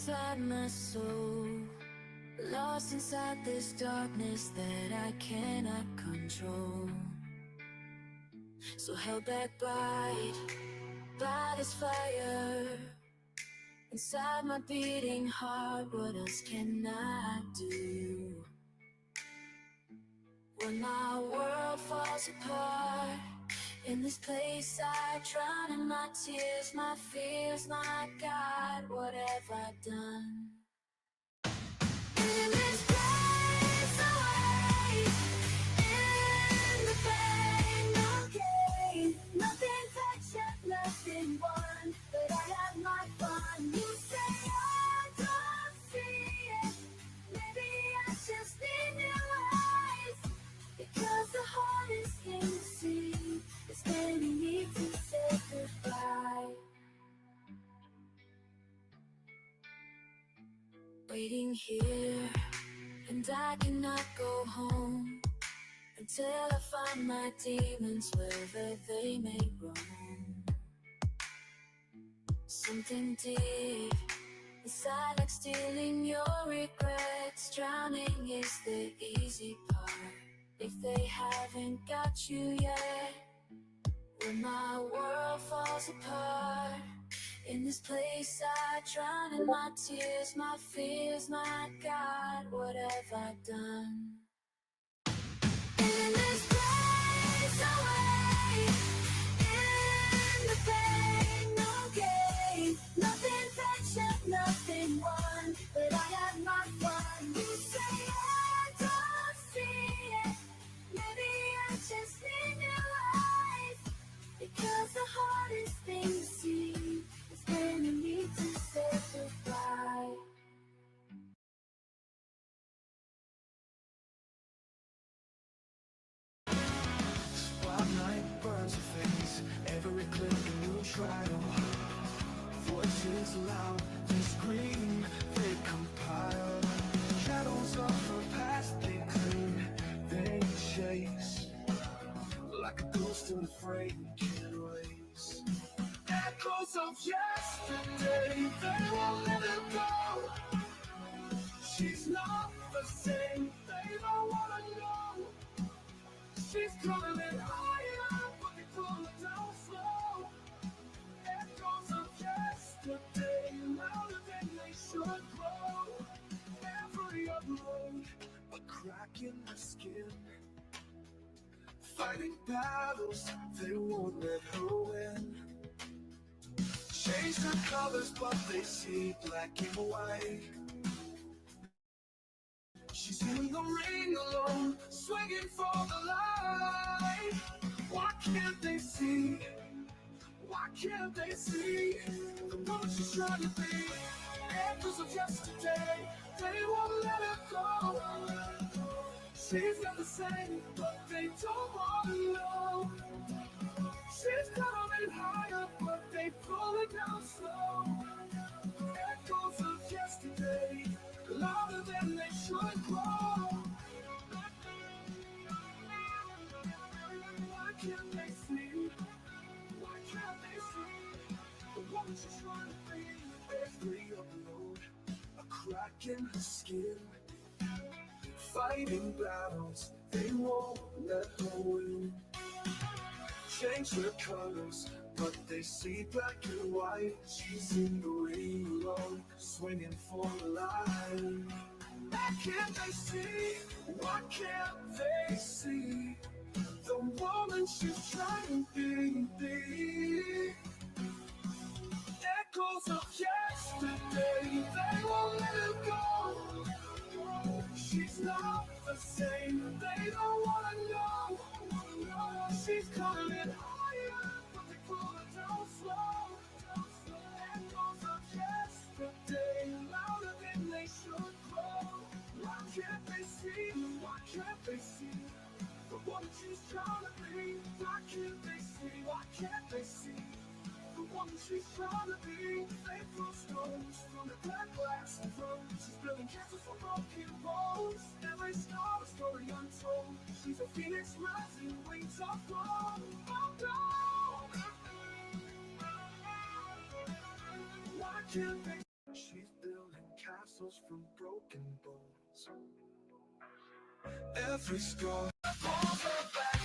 inside my soul, lost inside this darkness that I cannot control. So held back by this fire inside my beating heart. What else can I do? When my world falls apart, in this place I drown in my tears, my fears, my God, what have I done? In this place away, in the pain, no gain, nothing fractured, nothing won, but I have my fun. You say I don't see it, maybe I just need new eyes, because the hardest thing to see is when you need to say goodbye. Waiting here, and I cannot go home until I find my demons wherever they may roam. Something deep inside, like stealing your regrets. Drowning is the easy part if they haven't got you yet. When my world falls apart, in this place I drown in my tears, my fears, my God, what have I done? In this place away, in the pain, no gain, nothing fractured, nothing won, but I have my fun. You say I don't see it, maybe I just need new eyes, because the hardest thing to see is when you need to say goodbye. Spotlight burns your face, every clip a new trial. Voices loud, they scream, they compile. Shadows of her past, they cling, they chase. Like a ghost in the frame, can't erase. Echoes of yesterday, they won't let her go. She's not the same, they don't wanna know. She's coming in higher, but they pull her down slow. Echoes of yesterday, louder than they should grow. Every upload, a crack in her skin. Fighting battles, they won't let her win. Change her colors, but they see black and white. She's in the ring alone, swinging for the light. Why can't they see? Why can't they see the woman she's trying to be? Echoes of yesterday, they won't let her go. She's not the same, but they don't want to know. She's coming higher, but they pull it down slow. Echoes of yesterday, louder than they should grow. Why can't they see? Why can't they see the woman she's trying to be? Every upload, a crack in her skin. Fighting battles, they won't let her win. Change her colors, but they see black and white. She's in the ring alone, swinging for the light. Why can't they see? Why can't they see the woman she's trying to be? Echoes of yesterday, they won't let her go. She's not the same, they don't wanna know. She's coming in higher, but they pull her down slow. Echoes of yesterday, louder than they should grow. Why can't they see? Why can't they see the woman she's trying to be? Why can't they see? Why can't they see the woman she's trying to be? They throw stones from the black glass and throat. She's building castles for broken bones. Every star a story untold. She's a phoenix rising, wings of gold. Oh no! Why can't they? She's building muscles from broken bones. Every scar pulls her back.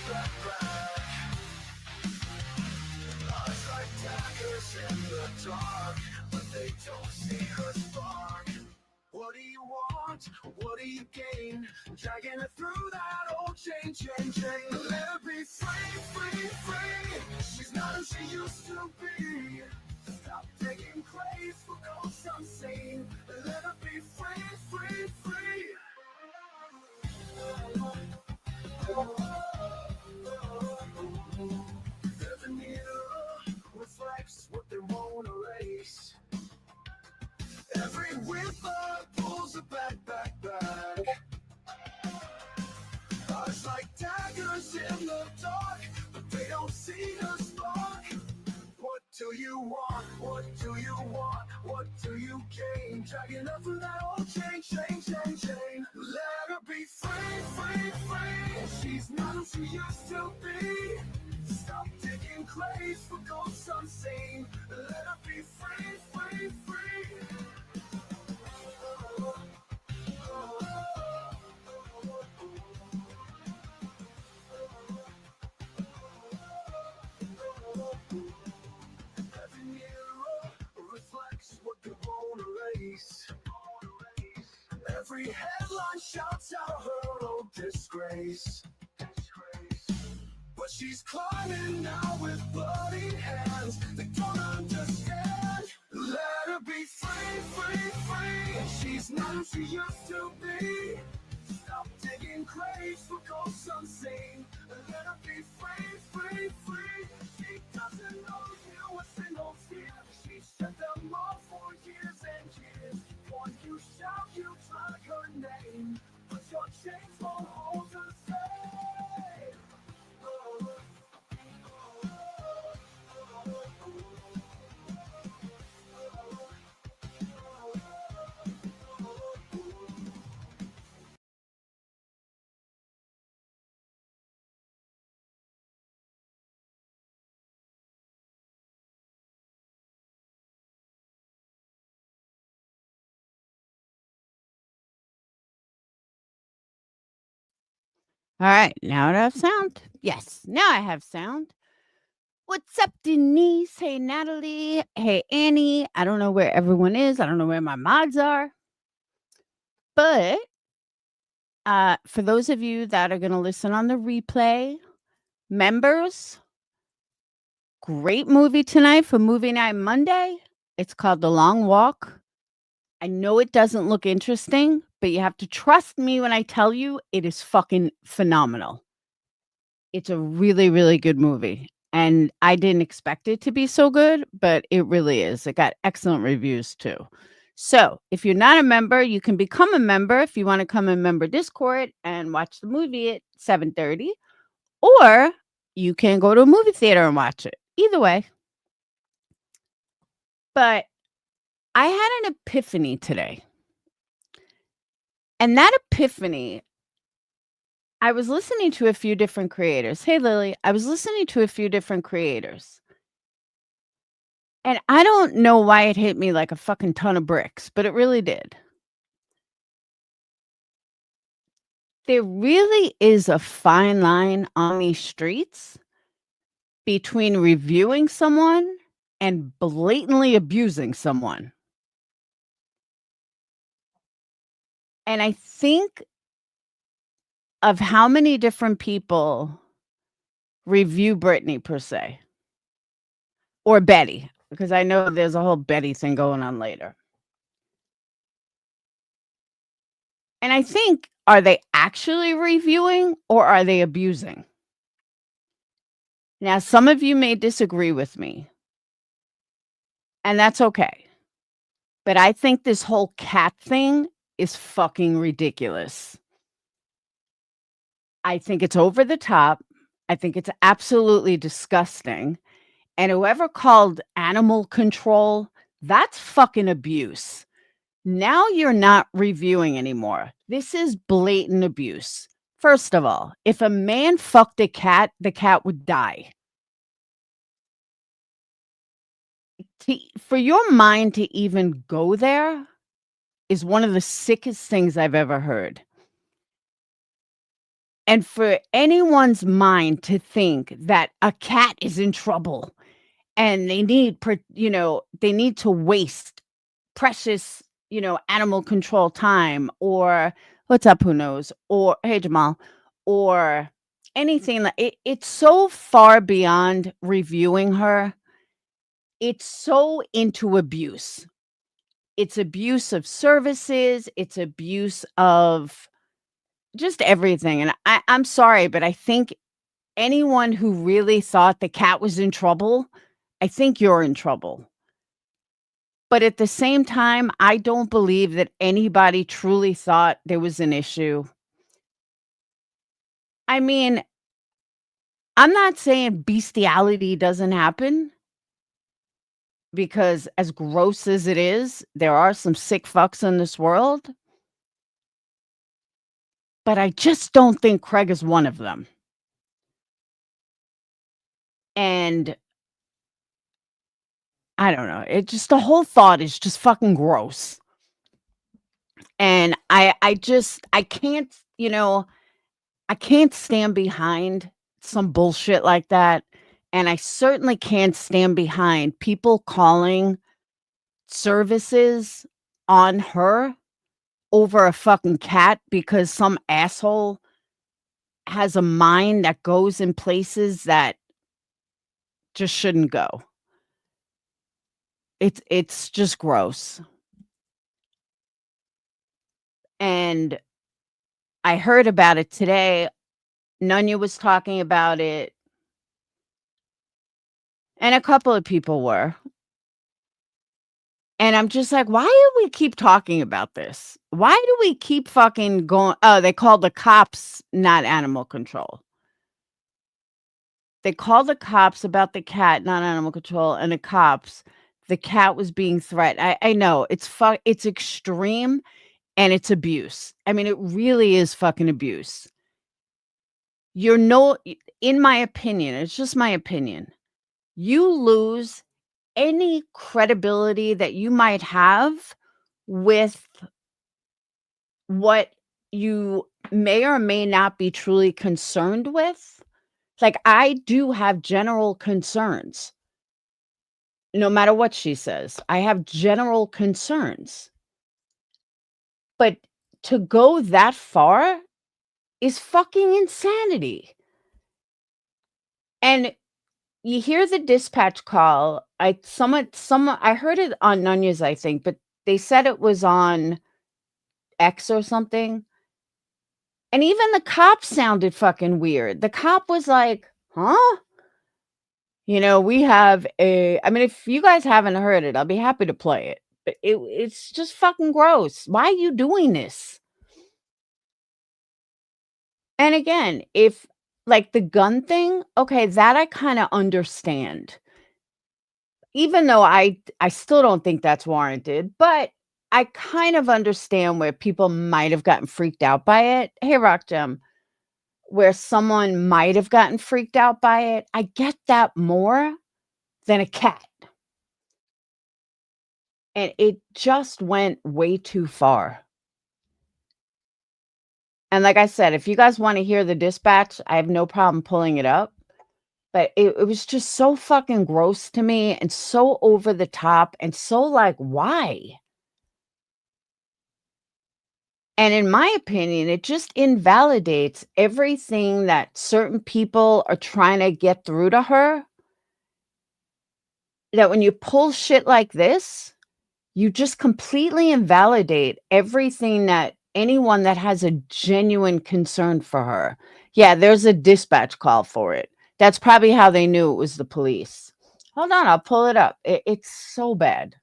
Eyes like daggers in the dark, but they don't see her spark. What do you want? What do you gain? Dragging her through that old chain. Let her be free. She's not who she used to be. Stop taking craze for ghosts unseen. Let her be free. Every mirror reflects what they won't erase. Every whimper pulls her back. Eyes like daggers in the dark, but they don't see her spark. What do you want? What do you want? What do you gain? Dragging up from that old chain. Let her be free. She's not who she used to be. Stop taking craze for ghosts unseen. Let her be free. Every mirror reflects what they won't erase. Every headline shouts out her old disgrace. But she's climbing now with bloody hands. They don't understand. Let her be free. She's not who she used to be. Stop digging graves for ghosts unseen. Let her be free. She doesn't know you a single fear. She shed them all for years and years. Once you shout, you drag her name, but your chains won't hold her safe. All right, now I have sound. Yes, now I have sound. What's up, Denise? Hey, Natalie. Hey, Annie. I don't know where everyone is. I don't know where my mods are. But for those of you that are going to listen on the replay, members, great movie tonight for Movie Night Monday. It's called The Long Walk. I know it doesn't look interesting, but you have to trust me when I tell you it is fucking phenomenal. It's a really, really good movie. And I didn't expect it to be so good, but it really is. It got excellent reviews too. So if you're not a member, you can become a member if you want to come in member Discord and watch the movie at 7:30. Or you can go to a movie theater and watch it. Either way. But I had an epiphany today. And that epiphany, I was listening to a few different creators. Hey, Lily, I was listening to a few different creators. And I don't know why it hit me like a fucking ton of bricks, but it really did. There really is a fine line on these streets between reviewing someone and blatantly abusing someone. And I think of how many different people review Britney per se, or Betty, because I know there's a whole Betty thing going on later. And I think, are they actually reviewing or are they abusing? Now, some of you may disagree with me, and that's okay. But I think this whole cat thing is fucking ridiculous. I think it's over the top. I think it's absolutely disgusting. And whoever called animal control, that's fucking abuse. Now you're not reviewing anymore. This is blatant abuse. First of all, if a man fucked a cat, the cat would die. For your mind to even go there is one of the sickest things I've ever heard. And for anyone's mind to think that a cat is in trouble and they need they need to waste precious, animal control time, or what's up, who knows, or hey Jamal, or anything like it's so far beyond reviewing her. It's so into abuse. It's abuse of services, it's abuse of just everything. And I'm sorry, but I think anyone who really thought the cat was in trouble, I think you're in trouble. But at the same time, I don't believe that anybody truly thought there was an issue. I mean, I'm not saying bestiality doesn't happen, because as gross as it is, there are some sick fucks in this world, but I just don't think Craig is one of them. And I don't know, it just the whole thought is just fucking gross. And I can't, I can't stand behind some bullshit like that, and I certainly can't stand behind people calling services on her over a fucking cat because some asshole has a mind that goes in places that just shouldn't go. It's just gross. And I heard about it today. Nunya was talking about it, and a couple of people were. And I'm just like, why do we keep talking about this? Why do we keep fucking going? Oh, they called the cops not animal control. They called the cops about the cat, not animal control, and the cat was being threatened. I know it's extreme and it's abuse. I mean, it really is fucking abuse. You're no, in my opinion, it's just my opinion. You lose any credibility that you might have with what you may or may not be truly concerned with. Like, I do have general concerns. No matter what she says, I have general concerns. But to go that far is fucking insanity. And you hear the dispatch call. Someone I heard it on Nunya's, I think, but they said it was on X or something. And even the cop sounded fucking weird. The cop was like, "Huh? We have I mean, if you guys haven't heard it, I'll be happy to play it. But it's just fucking gross. Why are you doing this?" And again, if like the gun thing, okay, that I kind of understand. Even though I still don't think that's warranted, but I kind of understand where people might have gotten freaked out by it. Hey, Rock Gem, where someone might have gotten freaked out by it. I get that more than a cat. And it just went way too far. And like I said, if you guys want to hear the dispatch, I have no problem pulling it up. But it was just so fucking gross to me and so over the top and so like, why? And in my opinion, it just invalidates everything that certain people are trying to get through to her. That when you pull shit like this, you just completely invalidate everything that anyone that has a genuine concern for her. Yeah, there's a dispatch call for it. That's probably how they knew it was the police. Hold on, I'll pull it up. It's so bad.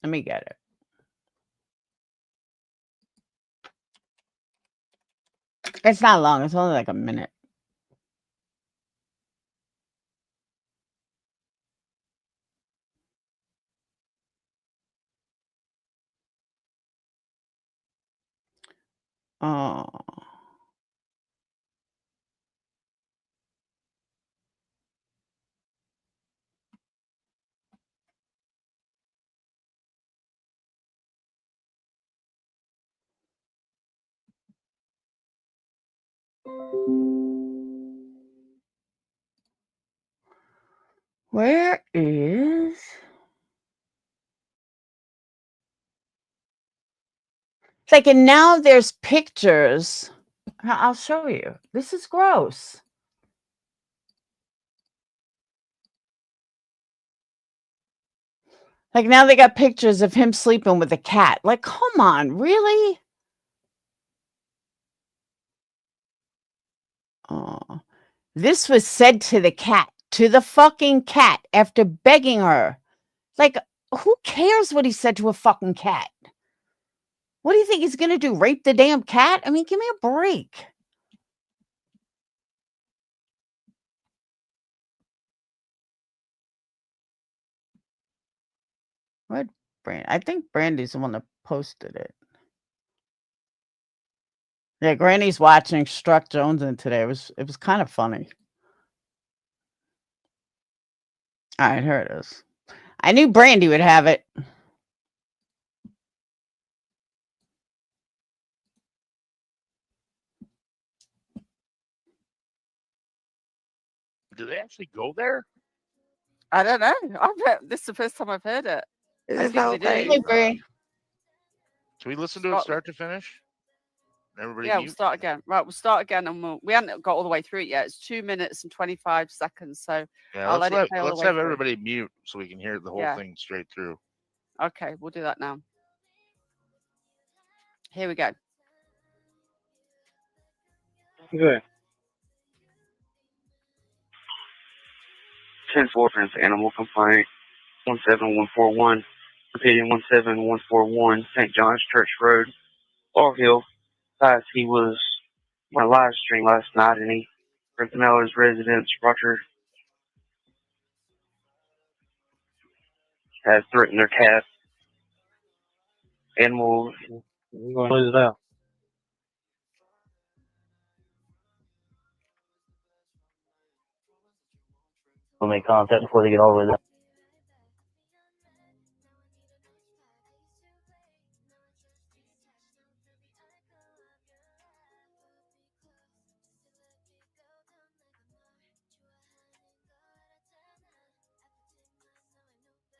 Let me get it. It's not long. It's only like a minute. Oh. Where is... Like, and now there's pictures. I'll show you. This is gross. Like, now they got pictures of him sleeping with a cat. Like, come on, really? Oh, this was said to the cat, to the fucking cat, after begging her. Like, who cares what he said to a fucking cat? What do you think he's gonna do? Rape the damn cat? I mean, give me a break. What Brand? I think Brandy's the one that posted it. Yeah, Granny's watching Struck Jones in today. It was kind of funny. All right, here it is. I knew Brandy would have it. Do they actually go there? I don't know. This is the first time I've heard it. I think they do. Hey, Brie. Can we listen to it start to finish? Everybody Yeah, mute? we'll start again. Right, we'll start again, and we haven't got all the way through it yet. It's 2 minutes and 25 seconds. So Yeah, I'll let's let it play all the way have through. everybody mute so we can hear the whole Yeah. thing straight through. Okay, we'll do that now. Here we go. Good. 10-4 for animal complaint. 17141. Repeating 17141. St. John's Church Road, Laurel Hill. He was on a live stream last night, and he rented his residence. Roger has threatened their cat. Animal. We're going to lose it out. We'll make contact before they get all the way there.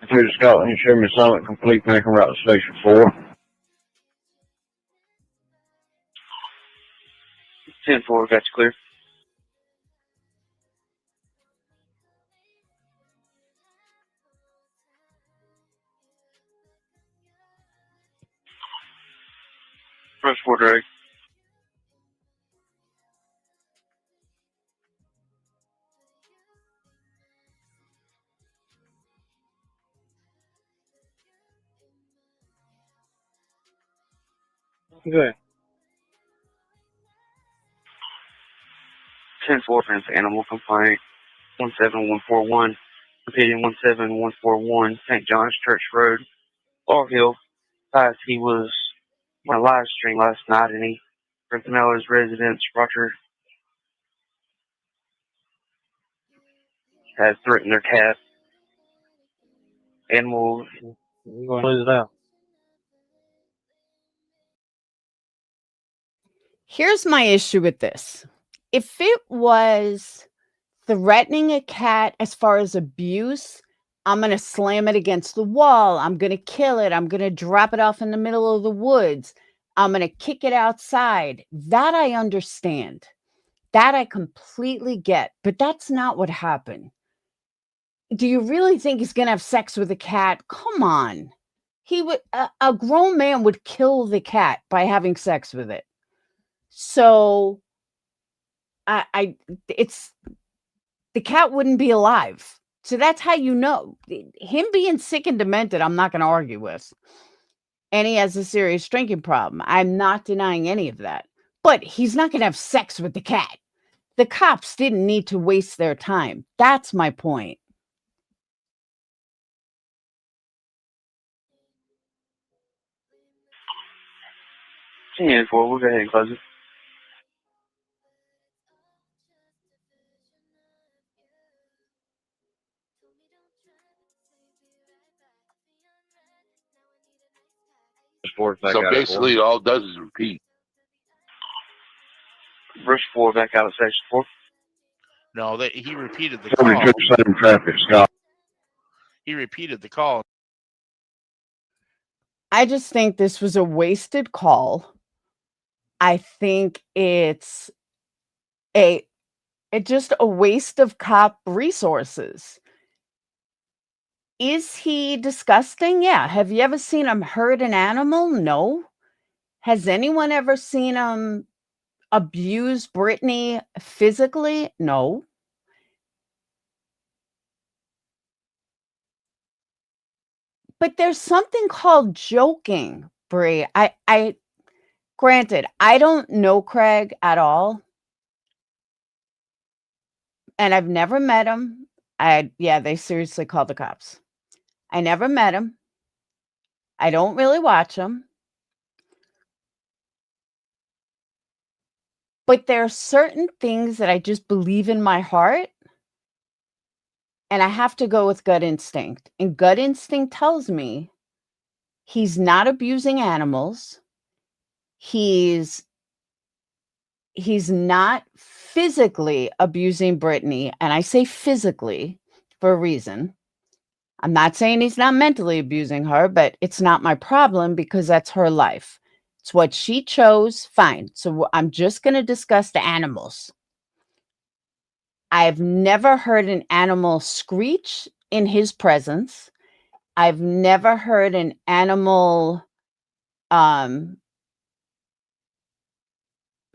Through to Scotland, you share me silent, complete, making route to Station 4. 10-4, got you clear. Press 4, Drake. Good. 10-4 for animal complaint. 17141. Repeating 17141. St. John's Church Road, Laurel Hill. He was on a live stream last night, and he rented his residence. Roger has threatened their cat. Animal. We're going to lose it out. Here's my issue with this. If it was threatening a cat as far as abuse, I'm going to slam it against the wall. I'm going to kill it. I'm going to drop it off in the middle of the woods. I'm going to kick it outside. That I understand. That I completely get. But that's not what happened. Do you really think he's going to have sex with a cat? Come on. He would. A grown man would kill the cat by having sex with it. So it's the cat wouldn't be alive. So that's how you know. Him being sick and demented, I'm not going to argue with. And he has a serious drinking problem. I'm not denying any of that. But he's not going to have sex with the cat. The cops didn't need to waste their time. That's my point. Yeah, we'll go ahead and close it. So basically, all it does is repeat. Rush 4 back out of Section 4. No, that he repeated the Somebody call. took same traffic, Scott. He repeated the call. I just think this was a wasted call. I think it's just a waste of cop resources. Is he disgusting? Yeah. Have you ever seen him hurt an animal? No. Has anyone ever seen him abuse Britney physically? No. But there's something called joking, Brie. I granted, I don't know Craig at all. And I've never met him. Yeah, they seriously called the cops. I never met him. I don't really watch him. But there are certain things that I just believe in my heart. And I have to go with gut instinct. And gut instinct tells me he's not abusing animals. He's not physically abusing Britney. And I say physically for a reason. I'm not saying he's not mentally abusing her, but it's not my problem because that's her life. It's what she chose. Fine. So I'm just going to discuss the animals. I've never heard an animal screech in his presence. I've never heard an animal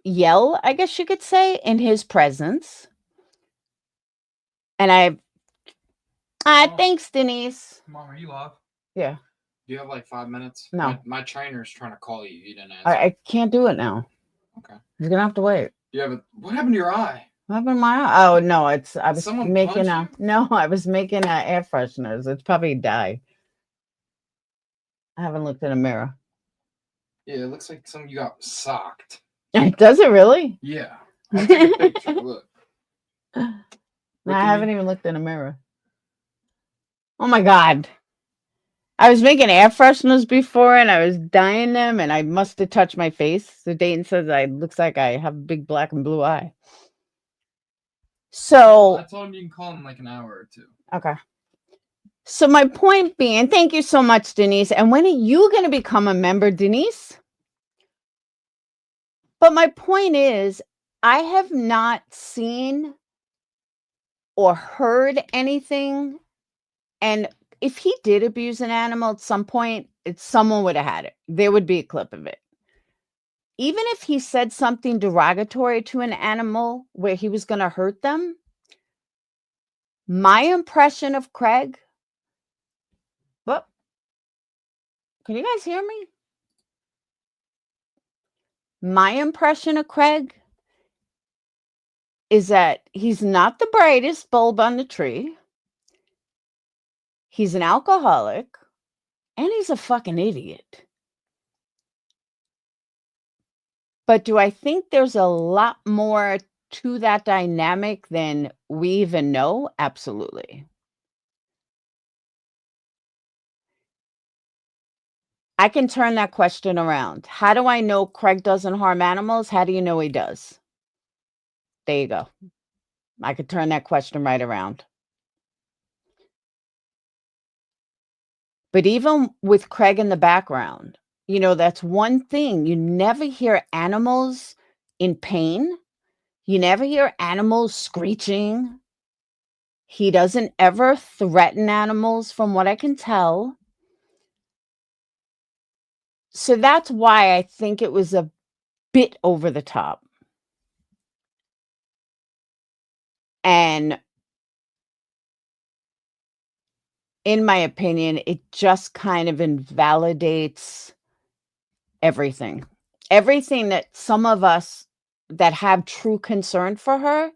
yell, I guess you could say, in his presence. And thanks, Denise. Mom, are you off? Yeah. Do you have like 5 minutes? No. My trainer's trying to call you. You didn't answer. I can't do it now. Okay. You're gonna have to wait. What happened to your eye? What happened to my eye? Oh no, I was Someone making punched I was making air fresheners. It's probably dye. I haven't looked in a mirror. Yeah, it looks like you got socked. Does it really? Yeah. I'll take a picture. Look. I haven't even looked in a mirror. Oh my God. I was making air fresheners before and I was dyeing them and I must have touched my face. So Dayton says looks like I have a big black and blue eye. So I told him you can call in like an hour or two. Okay. So my point being, thank you so much, Denise. And when are you going to become a member, Denise? But my point is, I have not seen or heard anything. And if he did abuse an animal at some point, someone would have had it. There would be a clip of it. Even if he said something derogatory to an animal where he was going to hurt them, my impression of Craig, well, can you guys hear me? My impression of Craig is that he's not the brightest bulb on the tree. He's an alcoholic and he's a fucking idiot. But do I think there's a lot more to that dynamic than we even know? Absolutely. I can turn that question around. How do I know Craig doesn't harm animals? How do you know he does? There you go. I could turn that question right around. But even with Craig in the background, you know, that's one thing. You never hear animals in pain. You never hear animals screeching. He doesn't ever threaten animals from what I can tell. So that's why I think it was a bit over the top. And in my opinion, it just kind of invalidates everything. Everything that some of us that have true concern for her,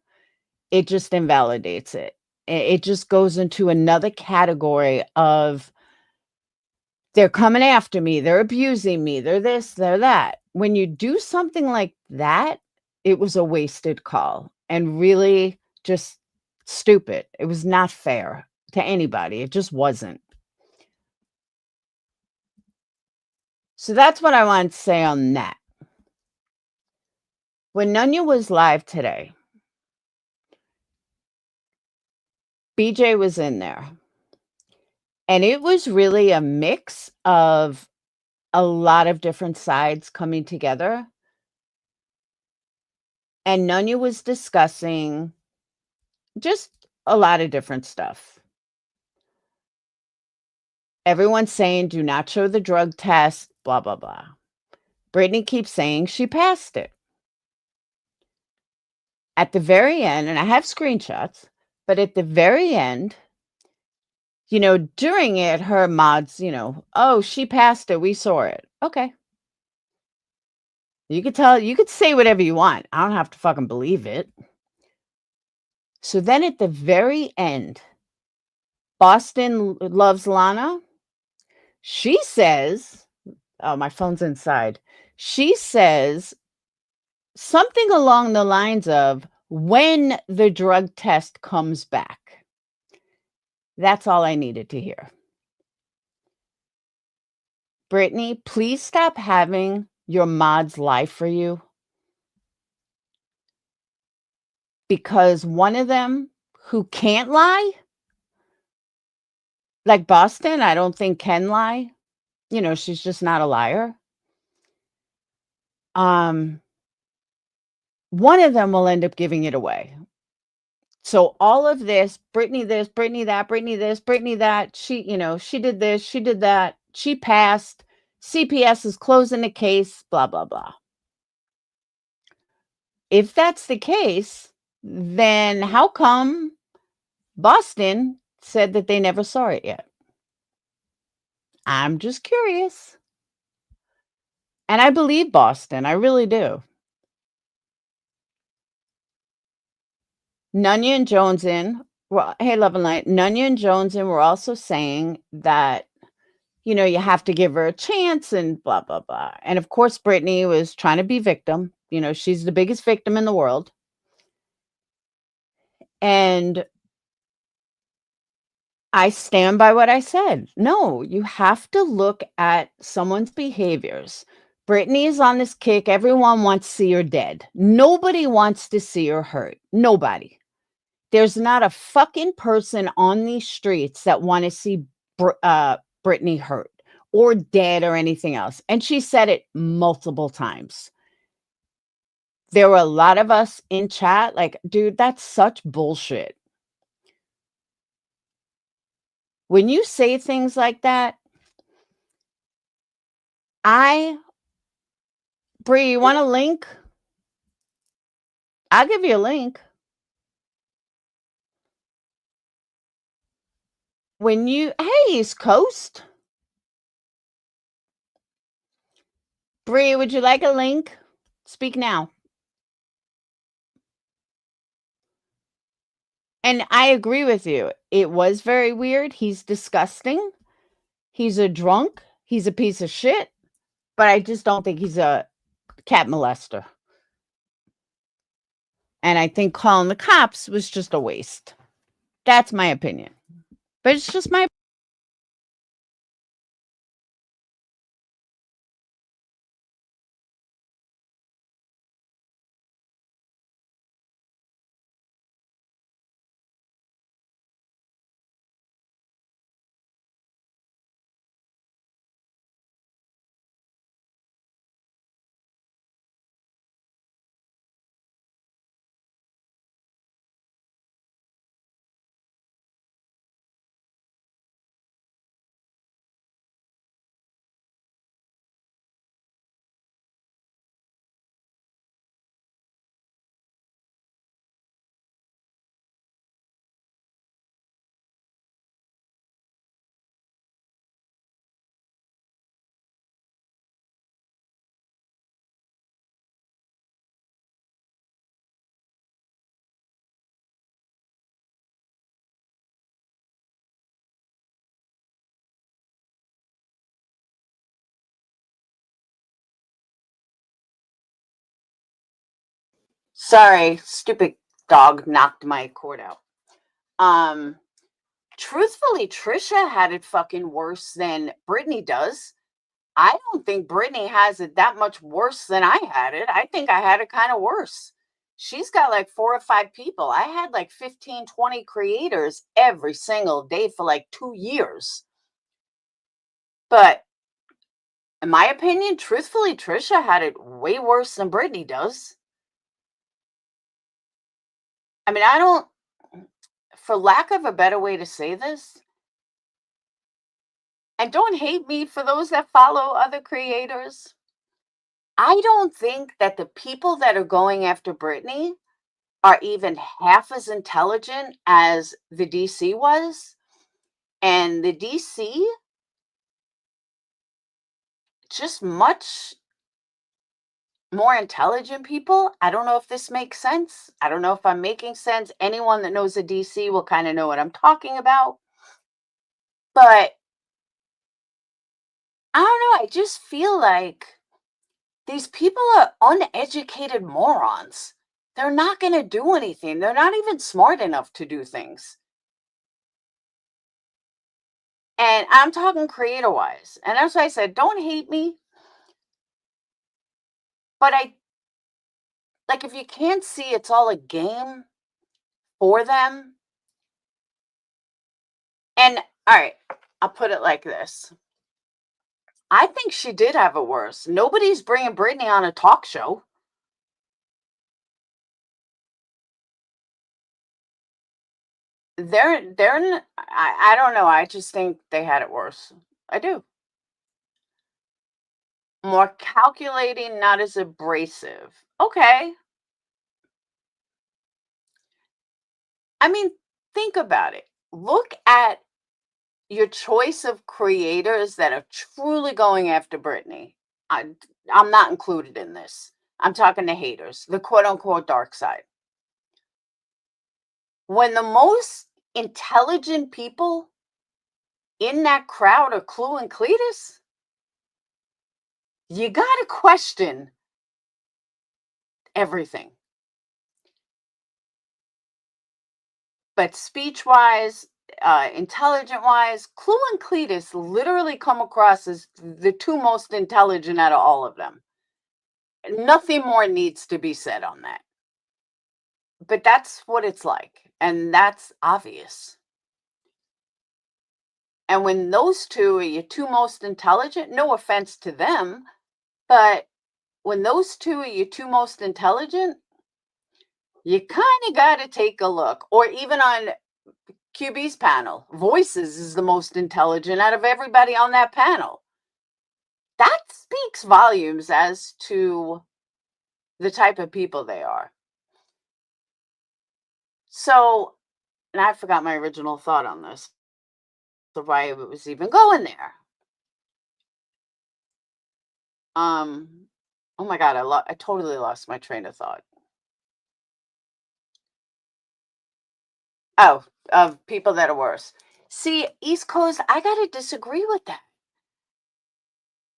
it just invalidates it. It just goes into another category of they're coming after me, they're abusing me, they're this, they're that. When you do something like that, it was a wasted call and really just stupid. It was not fair to anybody. It just wasn't. So that's what I wanted to say on that. When Nunya was live today, BJ was in there. And it was really a mix of a lot of different sides coming together. And Nunya was discussing just a lot of different stuff. Everyone's saying, do not show the drug test, blah, blah, blah. Brittany keeps saying she passed it. At the very end, and I have screenshots, but at the very end, you know, during it, her mods, you know, oh, she passed it. We saw it. Okay. You could tell, you could say whatever you want. I don't have to fucking believe it. So then at the very end, Boston Loves Lana, she says, oh, my phone's inside. She says something along the lines of, when the drug test comes back. That's all I needed to hear. Brittany, please stop having your mods lie for you. Because one of them who can't lie, like Boston, I don't think can lie. You know, she's just not a liar. One of them will end up giving it away. So all of this, Brittany this, Brittany that, Brittany this, Brittany that, she, you know, she did this, she did that, she passed, CPS is closing the case, blah, blah, blah. If that's the case, then how come Boston said that they never saw it yet? I'm just curious. And I believe Boston, I really do. Nunya and Jones well, hey, Love and Light, Nunya and Jones were also saying that, you know, you have to give her a chance and blah, blah, blah. And of course, Brittany was trying to be victim. You know, she's the biggest victim in the world. And I stand by what I said. No, you have to look at someone's behaviors. Brittany is on this kick. Everyone wants to see her dead. Nobody wants to see her hurt. Nobody. There's not a fucking person on these streets that want to see Brittany hurt or dead or anything else. And she said it multiple times. There were a lot of us in chat like, dude, that's such bullshit. When you say things like that, Bree, you want a link? I'll give you a link. Hey, East Coast. Bree, would you like a link? Speak now. And I agree with you. It was very weird. He's disgusting. He's a drunk. He's a piece of shit. But I just don't think he's a cat molester. And I think calling the cops was just a waste. That's my opinion. But it's just my sorry, stupid dog knocked my cord out. Truthfully, Trisha had it fucking worse than Brittany does. I don't think Britney has it that much worse than I had it. I think I had it kind of worse. She's got like 4 or 5 people. I had like 15, 20 creators every single day for like 2 years. But in my opinion, truthfully, Trisha had it way worse than Britney does. I mean, I don't, for lack of a better way to say this, and don't hate me for those that follow other creators, I don't think that the people that are going after Britney are even half as intelligent as the DC was. And the DC, just much more intelligent people. I don't know if this makes sense. I don't know if I'm making sense. Anyone that knows the DC will kind of know what I'm talking about. But I don't know. I just feel like these people are uneducated morons. They're not going to do anything. They're not even smart enough to do things. And I'm talking creator wise. And that's why I said, don't hate me. But like, if you can't see it's all a game for them. And all right, I'll put it like this. I think she did have it worse. Nobody's bringing Britney on a talk show. I don't know. I just think they had it worse. I do. More calculating, not as abrasive. Okay. I mean, think about it. Look at your choice of creators that are truly going after Britney. I'm not included in this. I'm talking to haters, the quote unquote dark side. When the most intelligent people in that crowd are Clue and Cletus, you got to question everything. But speech-wise, intelligent-wise, Clue and Cletus literally come across as the 2 most intelligent out of all of them. Nothing more needs to be said on that. But that's what it's like, and that's obvious. And when those 2 are your 2 most intelligent, no offense to them, but when those 2 are your 2 most intelligent, you kind of got to take a look. Or even on QB's panel, Voices is the most intelligent out of everybody on that panel. That speaks volumes as to the type of people they are. So, and I forgot my original thought on this, so why it was even going there. Oh my God, I totally lost my train of thought. Oh, of people that are worse. See, East Coast, I gotta disagree with that.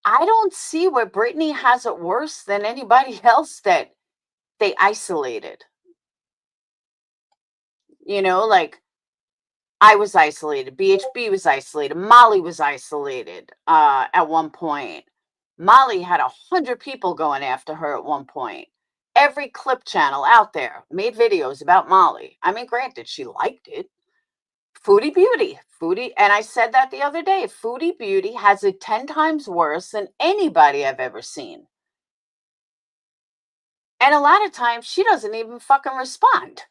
I don't see where Britney has it worse than anybody else that they isolated. You know, like, I was isolated, BHB was isolated, Molly was isolated at one point. Molly had 100 people going after her at one point. Every clip channel out there made videos about Molly. I mean, granted, she liked it. Foodie Beauty, and I said that the other day, Foodie Beauty has it 10 times worse than anybody I've ever seen. And a lot of times she doesn't even fucking respond.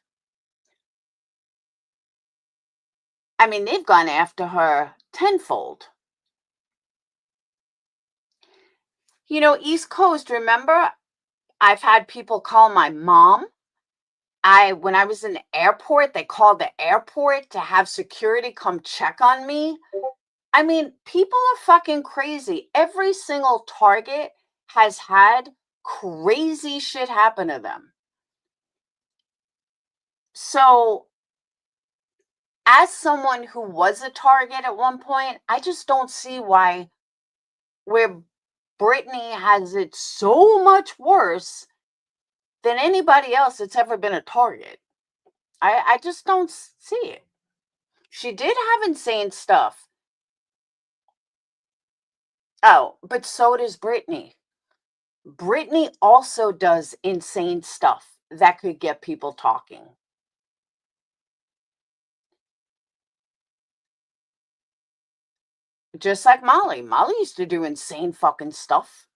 I mean, they've gone after her tenfold. You know, East Coast, remember, I've had people call my mom. When I was in the airport, they called the airport to have security come check on me. I mean, people are fucking crazy. Every single target has had crazy shit happen to them. So, as someone who was a target at one point, I just don't see why where Britney has it so much worse than anybody else that's ever been a target. I just don't see it. She did have insane stuff. Oh, but so does Britney. Britney also does insane stuff that could get people talking. Just like Molly. Molly used to do insane fucking stuff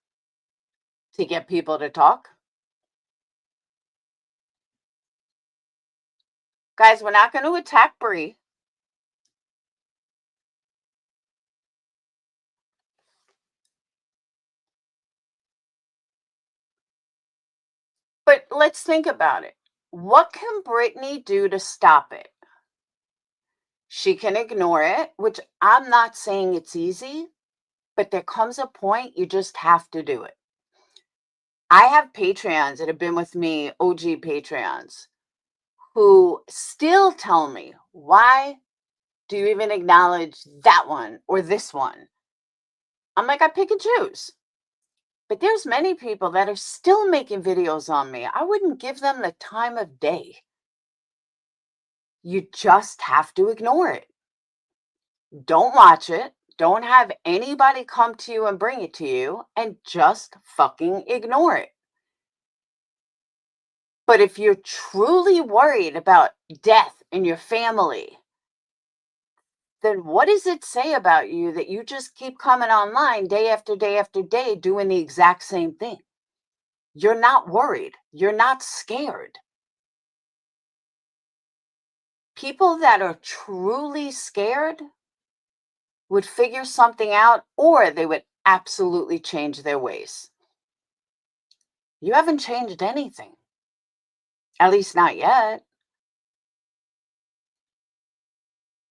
to get people to talk. Guys, we're not going to attack Brie. But let's think about it. What can Britney do to stop it? She can ignore it, which I'm not saying it's easy, but there comes a point you just have to do it. I have Patreons that have been with me, OG Patreons, who still tell me, why do you even acknowledge that one or this one? I'm like, I pick and choose. But there's many people that are still making videos on me. I wouldn't give them the time of day. You just have to ignore it. Don't watch it. Don't have anybody come to you and bring it to you, and just fucking ignore it. But if you're truly worried about death in your family, then what does it say about you that you just keep coming online day after day after day doing the exact same thing? You're not worried. You're not scared. People that are truly scared would figure something out, or they would absolutely change their ways. You haven't changed anything. At least not yet.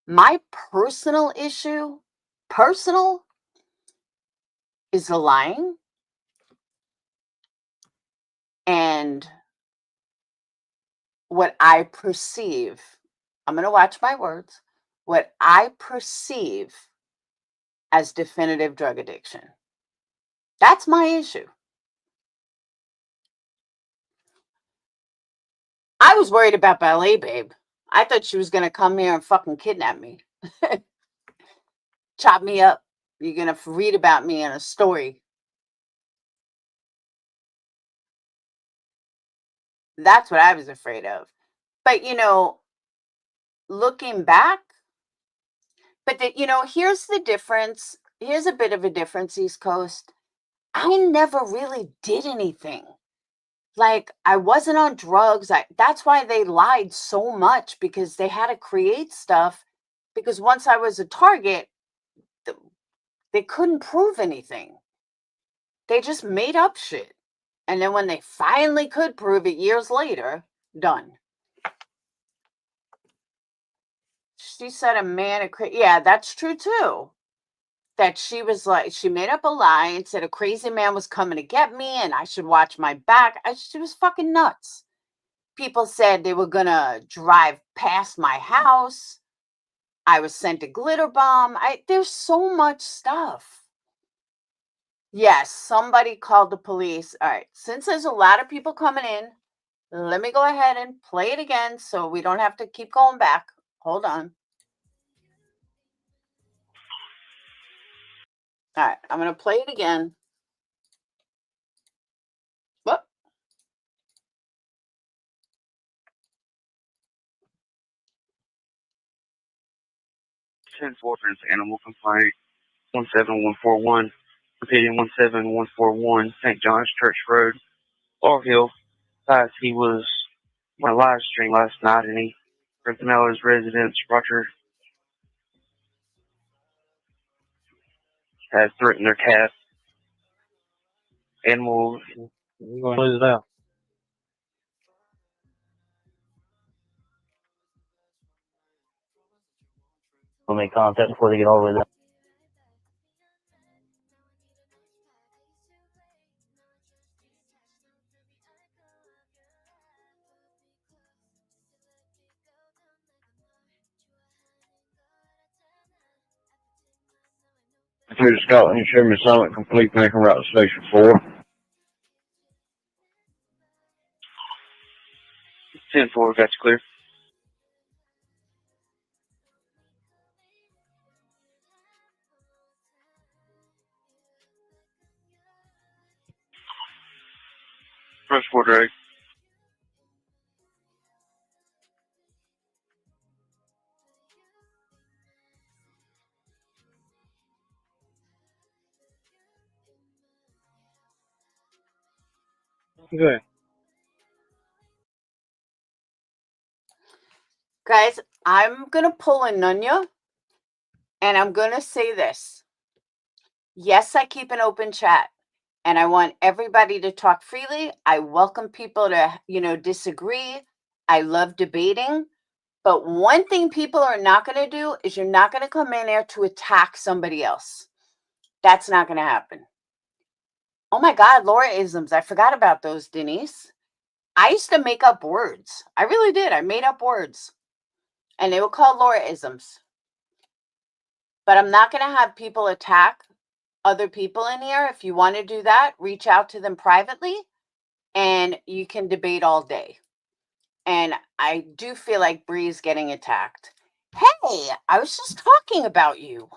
My personal issue, is the lying and what I perceive. I'm going to watch my words. What I perceive as definitive drug addiction. That's my issue. I was worried about Ballet Babe. I thought she was going to come here and fucking kidnap me. Chop me up. You're going to read about me in a story. That's what I was afraid of. But, you know, looking back, here's the difference. Here's a bit of a difference, East Coast. I never really did anything. Like, I wasn't on drugs. That's why they lied so much, because they had to create stuff. Because once I was a target, they couldn't prove anything. They just made up shit. And then when they finally could prove it years later, done. She said a man, yeah, that's true too. That she was like, she made up a lie and said a crazy man was coming to get me and I should watch my back. She was fucking nuts. People said they were gonna drive past my house. I was sent a glitter bomb. There's so much stuff. Yes, somebody called the police. All right, since there's a lot of people coming in, let me go ahead and play it again so we don't have to keep going back. Hold on. All right, I'm going to play it again. Whoop. 10-4 for animal complaint, 17141, repeating 17141, St. John's Church Road, Ohhhh. He was my live stream last night, and he ripped him out of his residence. Roger has threatened their cat. Animal. We're going to lose it out. We'll make contact before they get all the way there. Through to Scotland, Sherman Summit, complete making route to Station 4. 10-4, that's clear. Press 4 drag. Okay. Guys, I'm going to pull a Nunya, and I'm going to say this. Yes, I keep an open chat, and I want everybody to talk freely. I welcome people to, disagree. I love debating. But one thing people are not going to do is you're not going to come in there to attack somebody else. That's not going to happen. Oh my God, Laura-isms. I forgot about those, Denise. I used to make up words. I really did. I made up words. And they were called Laura-isms. But I'm not going to have people attack other people in here. If you want to do that, reach out to them privately and you can debate all day. And I do feel like Bree's getting attacked. Hey, I was just talking about you.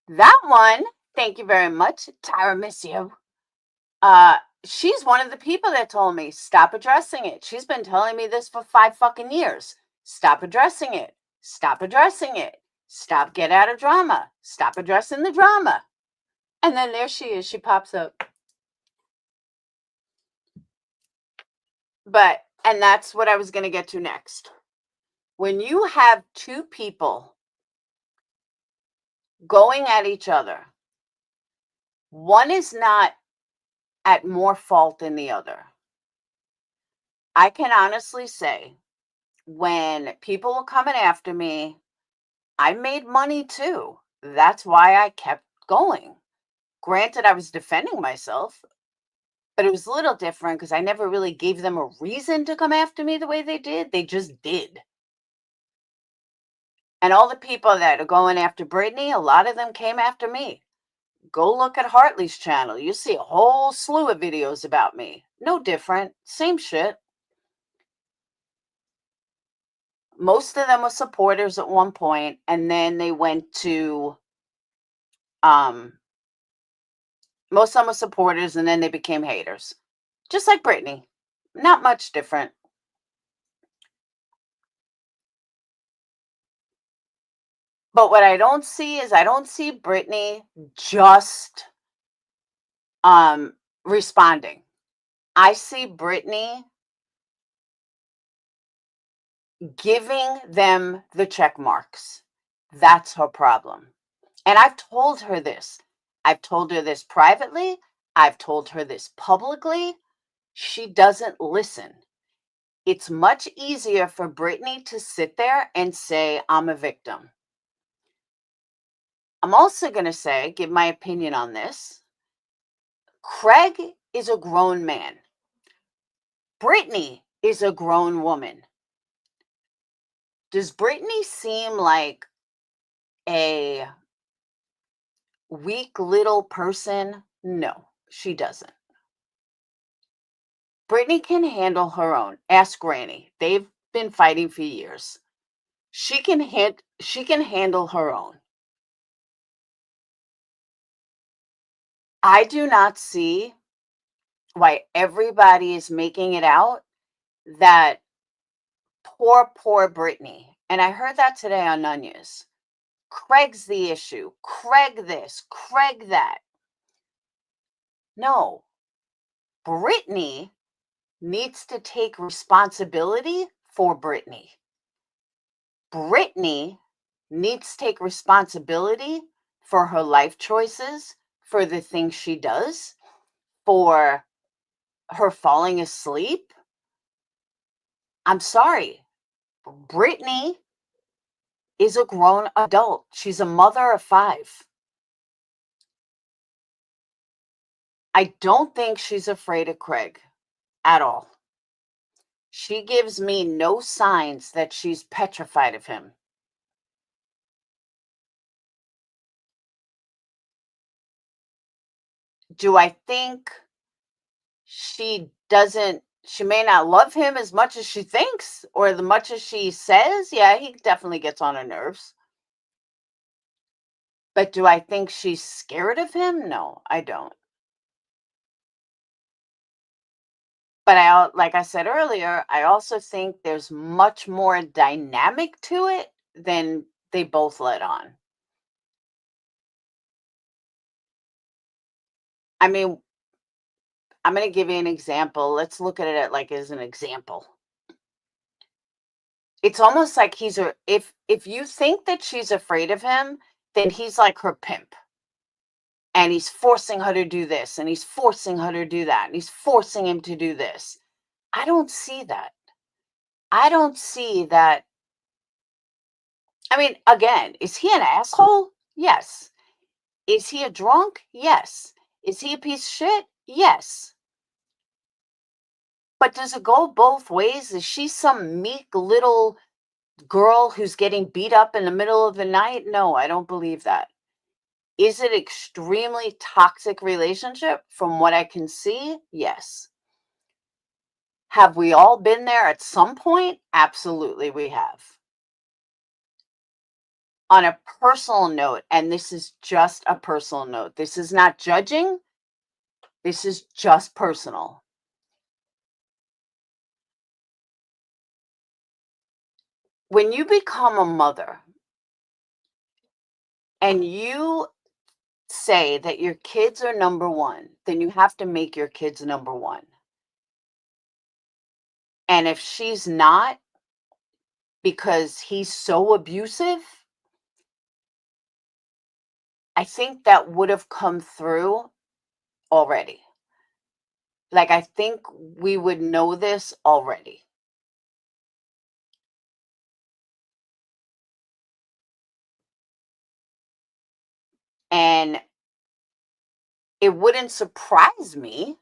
That one, thank you very much, Tiramisu. She's one of the people that told me, stop addressing it. She's been telling me this for 5 fucking years. Stop addressing it. Stop addressing it. Stop, get out of drama. Stop addressing the drama. And then there she is. She pops up. And that's what I was going to get to next. When you have two people going at each other, one is not at more fault than the other. I can honestly say, when people were coming after me, I made money too. That's why I kept going. Granted, I was defending myself, but it was a little different because I never really gave them a reason to come after me the way they did. They just did. And all the people that are going after Britney, a lot of them came after me. Go look at Hartley's channel. You see a whole slew of videos about me. No different. Same shit. Most of them were supporters at one point, and then they went to most of them were supporters, and then they became haters. Just like Britney. Not much different. But what I don't see is I don't see Britney just responding. I see Britney giving them the check marks. That's her problem. And I've told her this. I've told her this privately. I've told her this publicly. She doesn't listen. It's much easier for Britney to sit there and say, I'm a victim. I'm also going to say, give my opinion on this. Craig is a grown man. Britney is a grown woman. Does Britney seem like a weak little person? No, she doesn't. Britney can handle her own. Ask Granny. They've been fighting for years. She can handle her own. I do not see why everybody is making it out that poor Britney. And I heard that today on Nunez. Craig's the issue. Craig this, Craig that. No. Britney needs to take responsibility for Britney. Britney needs to take responsibility for her life choices, for the things she does, for her falling asleep. I'm sorry. Britney is a grown adult. She's a mother of 5. I don't think she's afraid of Craig at all. She gives me no signs that she's petrified of him. Do I think she may not love him as much as she thinks or as much as she says? Yeah, he definitely gets on her nerves. But do I think she's scared of him? No, I don't. But like I said earlier, I also think there's much more dynamic to it than they both let on. I mean, I'm going to give you an example. Let's look at it like as an example. It's almost like if you think that she's afraid of him, then he's like her pimp. And he's forcing her to do this, and he's forcing her to do that, and he's forcing him to do this. I don't see that. I don't see that. I mean, again, is he an asshole? Yes. Is he a drunk? Yes. Is he a piece of shit? Yes. But does it go both ways? Is she some meek little girl who's getting beat up in the middle of the night? No, I don't believe that. Is it extremely toxic relationship? From what I can see, yes. Have we all been there at some point? Absolutely, we have. On a personal note, and this is just a personal note, this is not judging, this is just personal. When you become a mother and you say that your kids are number one, then you have to make your kids number one. And if she's not, because he's so abusive, I think that would have come through already. Like, I think we would know this already. And it wouldn't surprise me.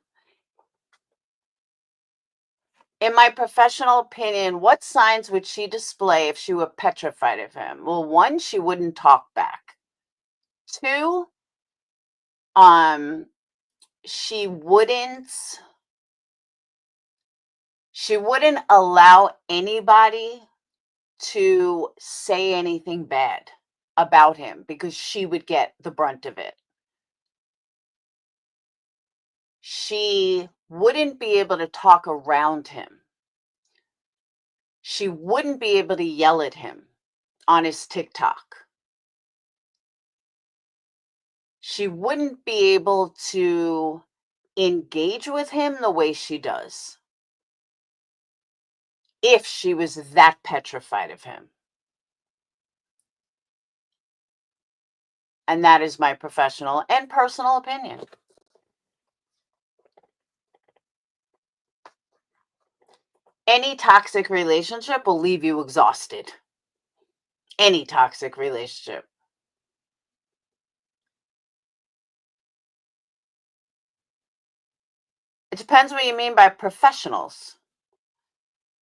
In my professional opinion, what signs would she display if she were petrified of him? Well, one, she wouldn't talk back. Two, she wouldn't allow anybody to say anything bad about him because she would get the brunt of it. She wouldn't be able to talk around him. She wouldn't be able to yell at him on his TikTok. She wouldn't be able to engage with him the way she does if she was that petrified of him. And that is my professional and personal opinion. Any toxic relationship will leave you exhausted. Any toxic relationship. It depends what you mean by professionals.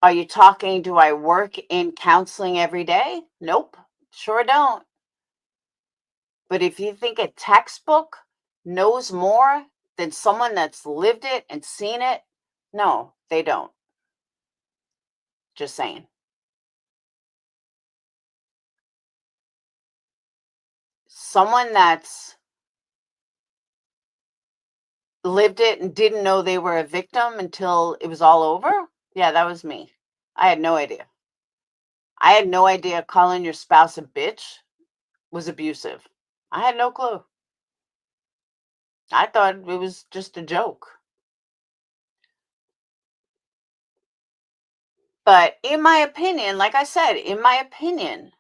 Are you talking, do I work in counseling every day? Nope, sure don't. But if you think a textbook knows more than someone that's lived it and seen it, no, they don't. Just saying. Someone that's lived it and didn't know they were a victim until it was all over? Yeah, that was me. I had no idea. I had no idea calling your spouse a bitch was abusive. I had no clue. I thought it was just a joke. But in my opinion, like I said, in my opinion,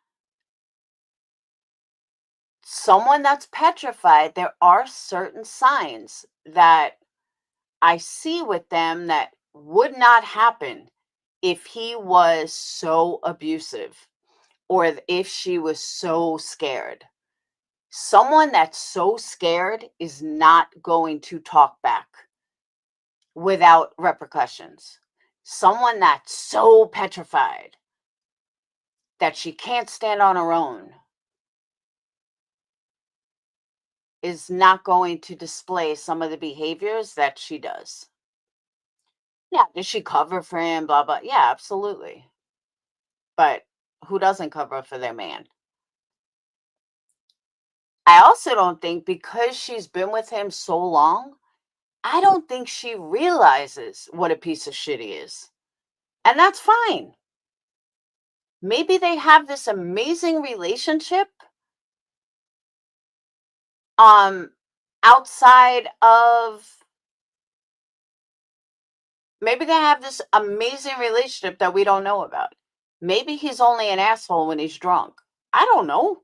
someone that's petrified, there are certain signs that I see with them that would not happen if he was so abusive or if she was so scared. Someone that's so scared is not going to talk back without repercussions. Someone that's so petrified that she can't stand on her own is not going to display some of the behaviors that she does. Yeah, does she cover for him, blah, blah? Yeah, absolutely. But who doesn't cover for their man? I also don't think because she's been with him so long, I don't think she realizes what a piece of shit he is. And that's fine. Maybe they have this amazing relationship outside of, maybe they have this amazing relationship that we don't know about. Maybe he's only an asshole when he's drunk. I don't know.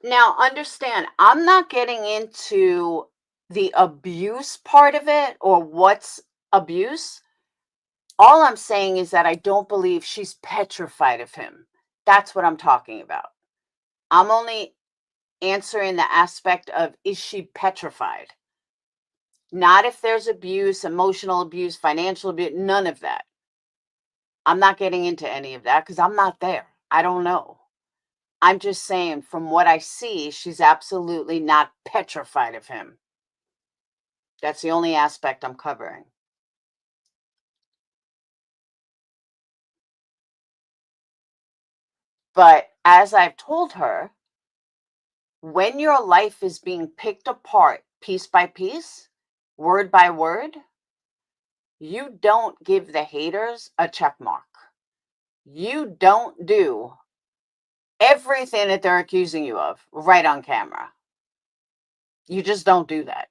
Now, understand, I'm not getting into the abuse part of it or what's abuse. All I'm saying is that I don't believe she's petrified of him. That's what I'm talking about. I'm only answering the aspect of, is she petrified? Not if there's abuse, emotional abuse, financial abuse, none of that. I'm not getting into any of that because I'm not there. I don't know. I'm just saying, from what I see, she's absolutely not petrified of him. That's the only aspect I'm covering. But as I've told her, when your life is being picked apart piece by piece, word by word, you don't give the haters a check mark. You don't do everything that they're accusing you of right on camera. You just don't do that.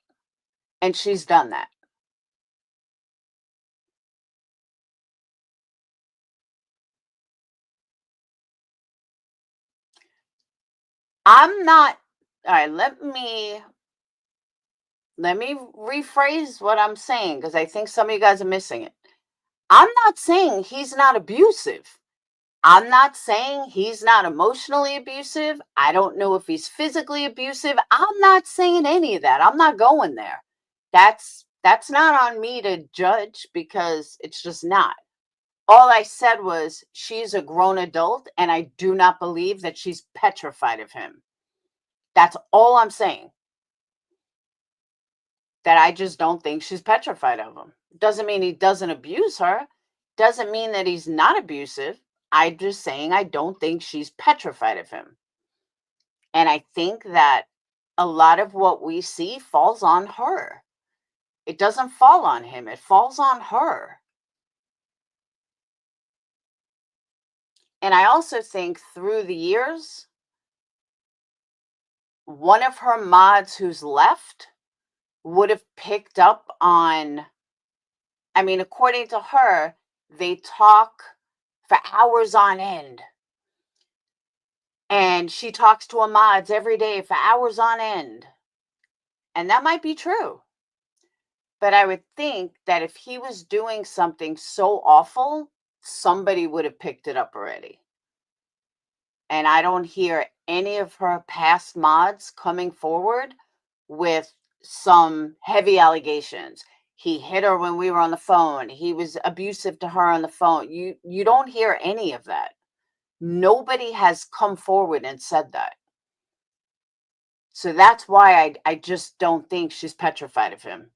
And she's done that. I'm not, all right, let me rephrase what I'm saying, because I think some of you guys are missing it. I'm not saying he's not abusive. I'm not saying he's not emotionally abusive. I don't know if he's physically abusive. I'm not saying any of that. I'm not going there. That's not on me to judge, because it's just not. All I said was she's a grown adult, and I do not believe that she's petrified of him. That's all I'm saying. That I just don't think she's petrified of him. Doesn't mean he doesn't abuse her. Doesn't mean that he's not abusive. I'm just saying I don't think she's petrified of him. And I think that a lot of what we see falls on her. It doesn't fall on him. It falls on her. And I also think through the years, one of her mods who's left would have picked up on, I mean, according to her, they talk for hours on end. And she talks to her mods every day for hours on end. And that might be true. But I would think that if he was doing something so awful, somebody would have picked it up already. And I don't hear any of her past mods coming forward with some heavy allegations. He hit her when we were on the phone. He was abusive to her on the phone. You don't hear any of that. Nobody has come forward and said that. So that's why I just don't think she's petrified of him.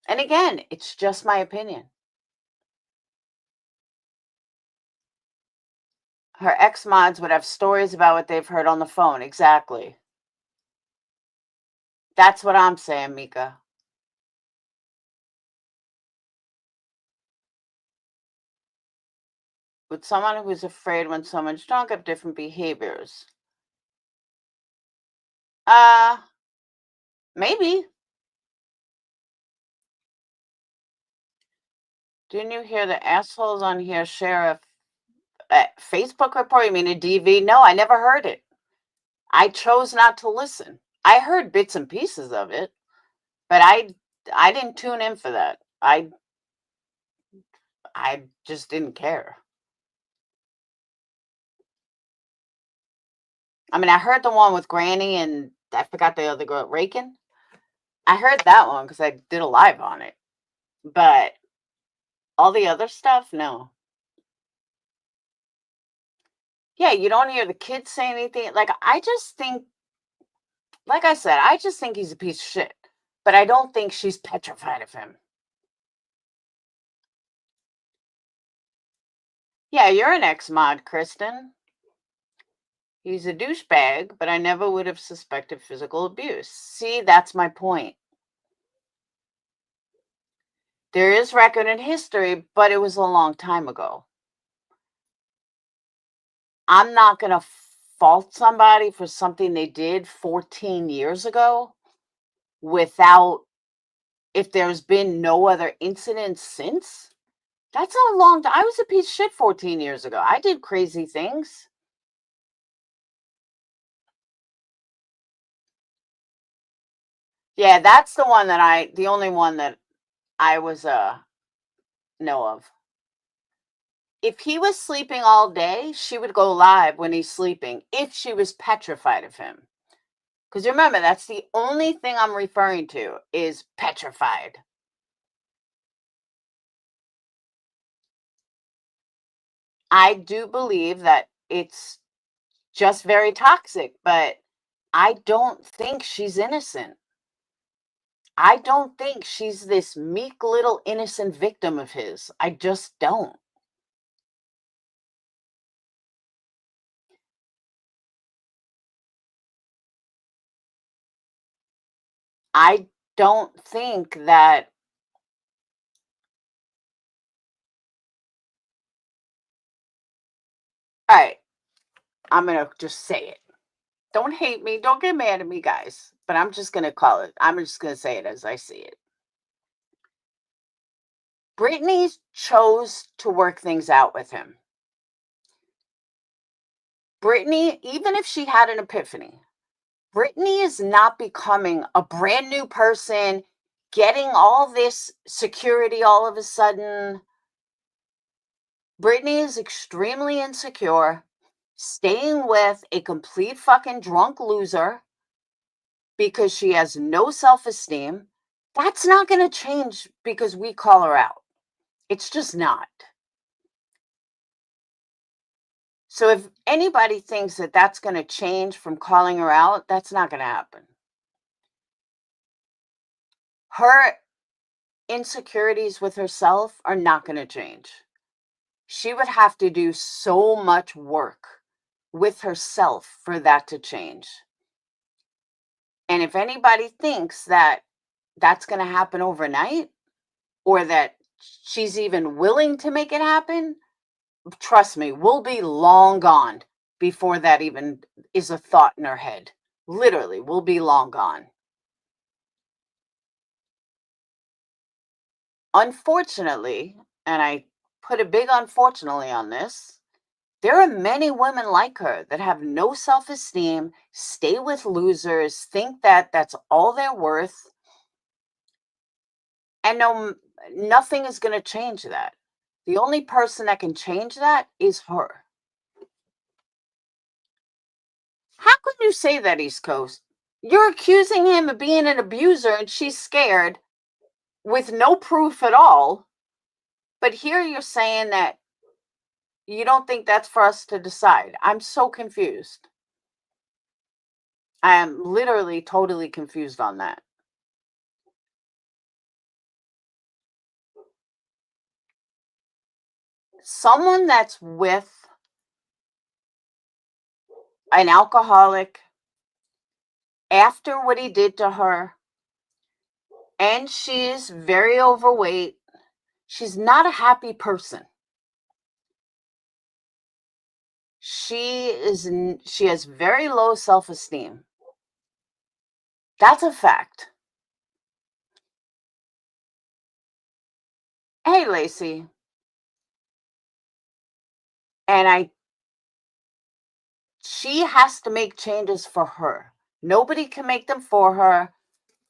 And again, it's just my opinion. Her ex-mods would have stories about what they've heard on the phone. Exactly. That's what I'm saying, Mika. With someone who's afraid when someone's drunk of different behaviors. Maybe. Didn't you hear the assholes on here share a Facebook report? You mean a DV? No, I never heard it. I chose not to listen. I heard bits and pieces of it, but I didn't tune in for that. I just didn't care. I mean, I heard the one with Granny and I forgot the other girl, Rakin. I heard that one because I did a live on it. But all the other stuff, no. Yeah, you don't hear the kids say anything. Like, I just think, like I said, I just think he's a piece of shit. But I don't think she's petrified of him. Yeah, you're an ex-mod, Kristen. He's a douchebag, but I never would have suspected physical abuse. See, that's my point. There is record in history, but it was a long time ago. I'm not going to fault somebody for something they did 14 years ago without, if there's been no other incident since. That's a long time. I was a piece of shit 14 years ago. I did crazy things. Yeah, that's the one that the only one that I was know of. If he was sleeping all day, she would go live when he's sleeping if she was petrified of him. Because remember, that's the only thing I'm referring to is petrified. I do believe that it's just very toxic, but I don't think she's innocent. I don't think she's this meek little innocent victim of his. I just don't. I don't think that. All right, I'm going to just say it. Don't hate me. Don't get mad at me, guys. But I'm just going to call it. I'm just going to say it as I see it. Britney chose to work things out with him. Britney, even if she had an epiphany, Britney is not becoming a brand new person, getting all this security all of a sudden. Britney is extremely insecure, staying with a complete fucking drunk loser because she has no self-esteem. That's not going to change because we call her out. It's just not. So if anybody thinks that that's going to change from calling her out, that's not going to happen. Her insecurities with herself are not going to change. She would have to do so much work with herself for that to change. And if anybody thinks that that's going to happen overnight or that she's even willing to make it happen, trust me, we'll be long gone before that even is a thought in her head. Literally, we'll be long gone. Unfortunately, and I put a big unfortunately on this, there are many women like her that have no self-esteem, stay with losers, think that that's all they're worth, and no, nothing is going to change that. The only person that can change that is her. How can you say that, East Coast? You're accusing him of being an abuser and she's scared with no proof at all. But here you're saying that you don't think that's for us to decide. I'm so confused. I am literally totally confused on that. Someone that's with an alcoholic after what he did to her, and she's very overweight, she's not a happy person. She has very low self-esteem. That's a fact. Hey, Lacey. And she has to make changes for her. Nobody can make them for her.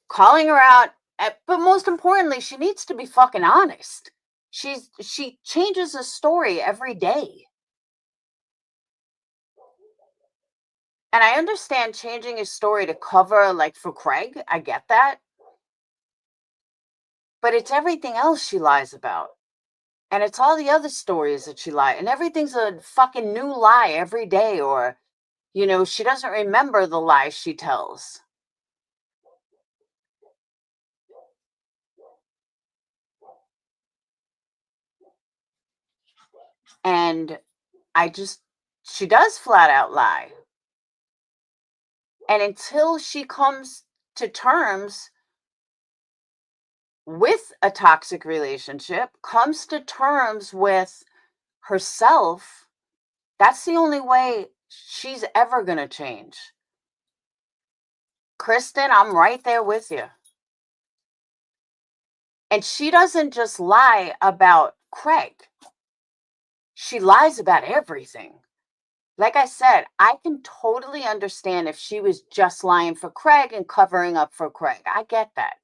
Calling her out, but most importantly, she needs to be fucking honest. She changes a story every day. And I understand changing his story to cover, like for Craig, I get that. But it's everything else she lies about. And it's all the other stories that she lies. And everything's a fucking new lie every day. Or, you know, she doesn't remember the lies she tells. And she does flat out lie. And until she comes to terms with a toxic relationship, comes to terms with herself, that's the only way she's ever going to change. Kristen, I'm right there with you. And she doesn't just lie about Craig. She lies about everything. Like I said, I can totally understand if she was just lying for Craig and covering up for Craig. I get that.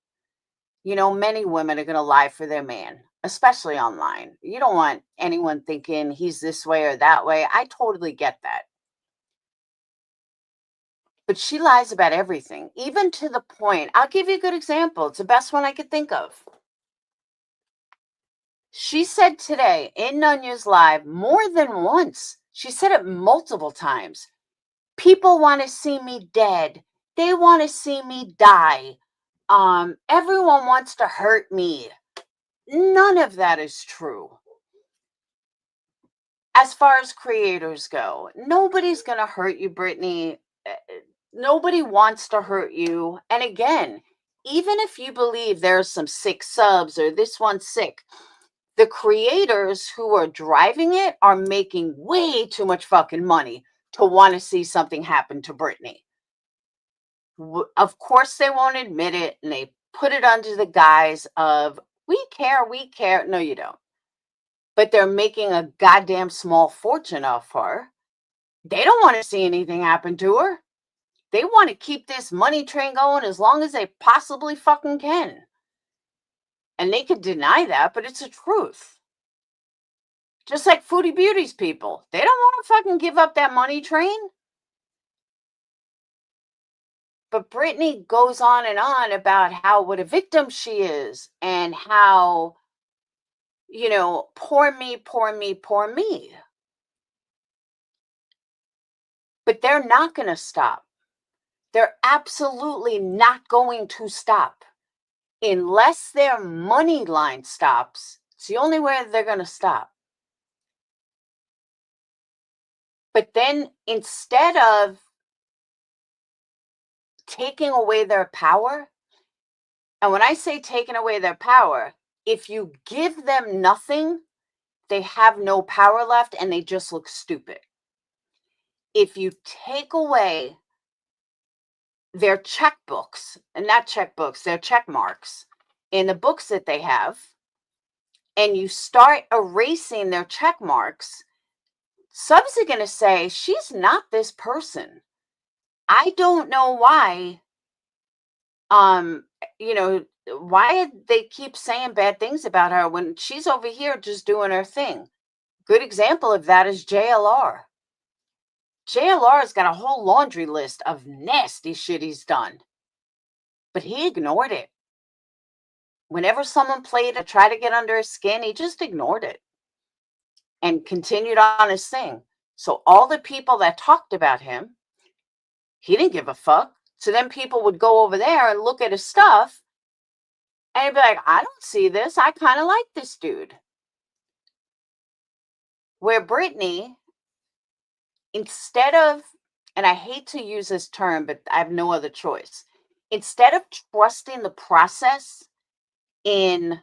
You know, many women are going to lie for their man, especially online. You don't want anyone thinking he's this way or that way. I totally get that. But she lies about everything, even to the point. I'll give you a good example. It's the best one I could think of. She said today in Nunya's live more than once, she said it multiple times. People want to see me dead. They want to see me die. Everyone wants to hurt me. None of that is true. As far as creators go, nobody's going to hurt you, Brittany. Nobody wants to hurt you. And again, even if you believe there's some sick subs or this one's sick, the creators who are driving it are making way too much fucking money to want to see something happen to Britney. Of course, they won't admit it, and they put it under the guise of, we care, we care. No, you don't. But they're making a goddamn small fortune off her. They don't want to see anything happen to her. They want to keep this money train going as long as they possibly fucking can. And they could deny that, but it's the truth. Just like Foodie Beauty's people. They don't want to fucking give up that money train. But Britney goes on and on about how what a victim she is and how, you know, poor me, poor me, poor me. But they're not going to stop. They're absolutely not going to stop. Unless their money line stops, it's the only way they're going to stop. But then instead of taking away their power, and when I say taking away their power, if you give them nothing, they have no power left and they just look stupid. If you take away their checkbooks, and not checkbooks, their check marks in the books that they have, and you start erasing their check marks, subs are going to say, she's not this person. I don't know why, you know, why they keep saying bad things about her when she's over here just doing her thing. Good example of that is JLR. JLR's got a whole laundry list of nasty shit he's done. But he ignored it. Whenever someone played to try to get under his skin, he just ignored it and continued on his thing. So all the people that talked about him, he didn't give a fuck. So then people would go over there and look at his stuff and be like, I don't see this. I kind of like this dude. Where Britney, instead of, and I hate to use this term, but I have no other choice. Instead of trusting the process in,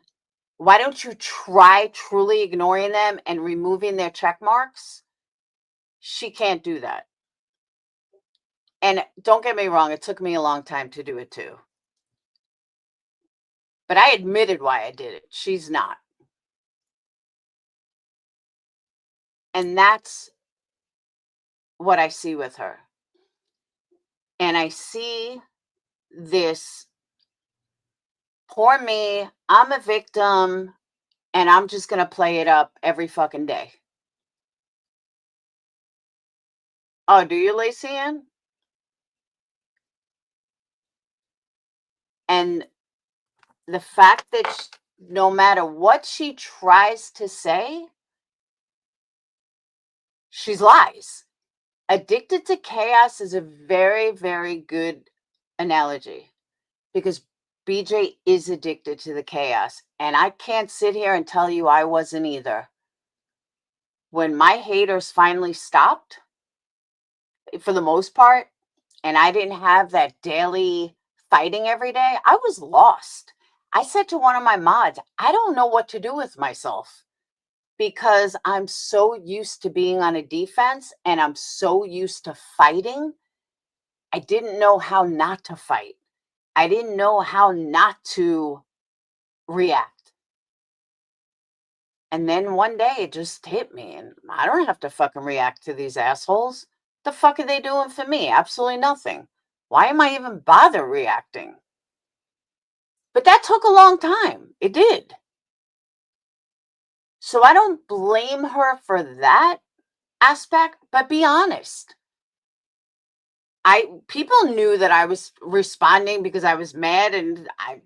why don't you try truly ignoring them and removing their check marks? She can't do that. And don't get me wrong, it took me a long time to do it too. But I admitted why I did it. She's not. And that's what I see with her. And I see this, poor me, I'm a victim, and I'm just going to play it up every fucking day. Oh, do you, Lacey Ann? And the fact that no matter what she tries to say, she's lies. Addicted to chaos is a very, very good analogy because BJ is addicted to the chaos. And I can't sit here and tell you I wasn't either. When my haters finally stopped, for the most part, and I didn't have that daily fighting every day, I was lost. I said to one of my mods, I don't know what to do with myself because I'm so used to being on a defense and I'm so used to fighting. I didn't know how not to fight. I didn't know how not to react. And then one day it just hit me, and I don't have to fucking react to these assholes. The fuck are they doing for me? Absolutely nothing. Why am I even bother reacting? But that took a long time. It did. So I don't blame her for that aspect, but be honest. People knew that I was responding because I was mad, and I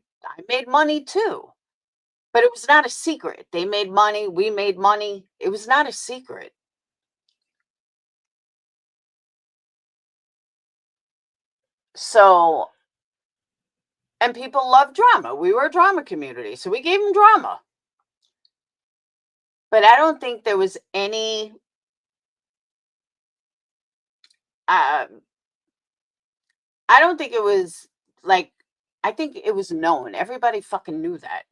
made money too. But it was not a secret. They made money, we made money. It was not a secret. So, and people love drama. We were a drama community, so we gave them drama. But I don't think there was any I don't think it was like, I think it was known. Everybody fucking knew that.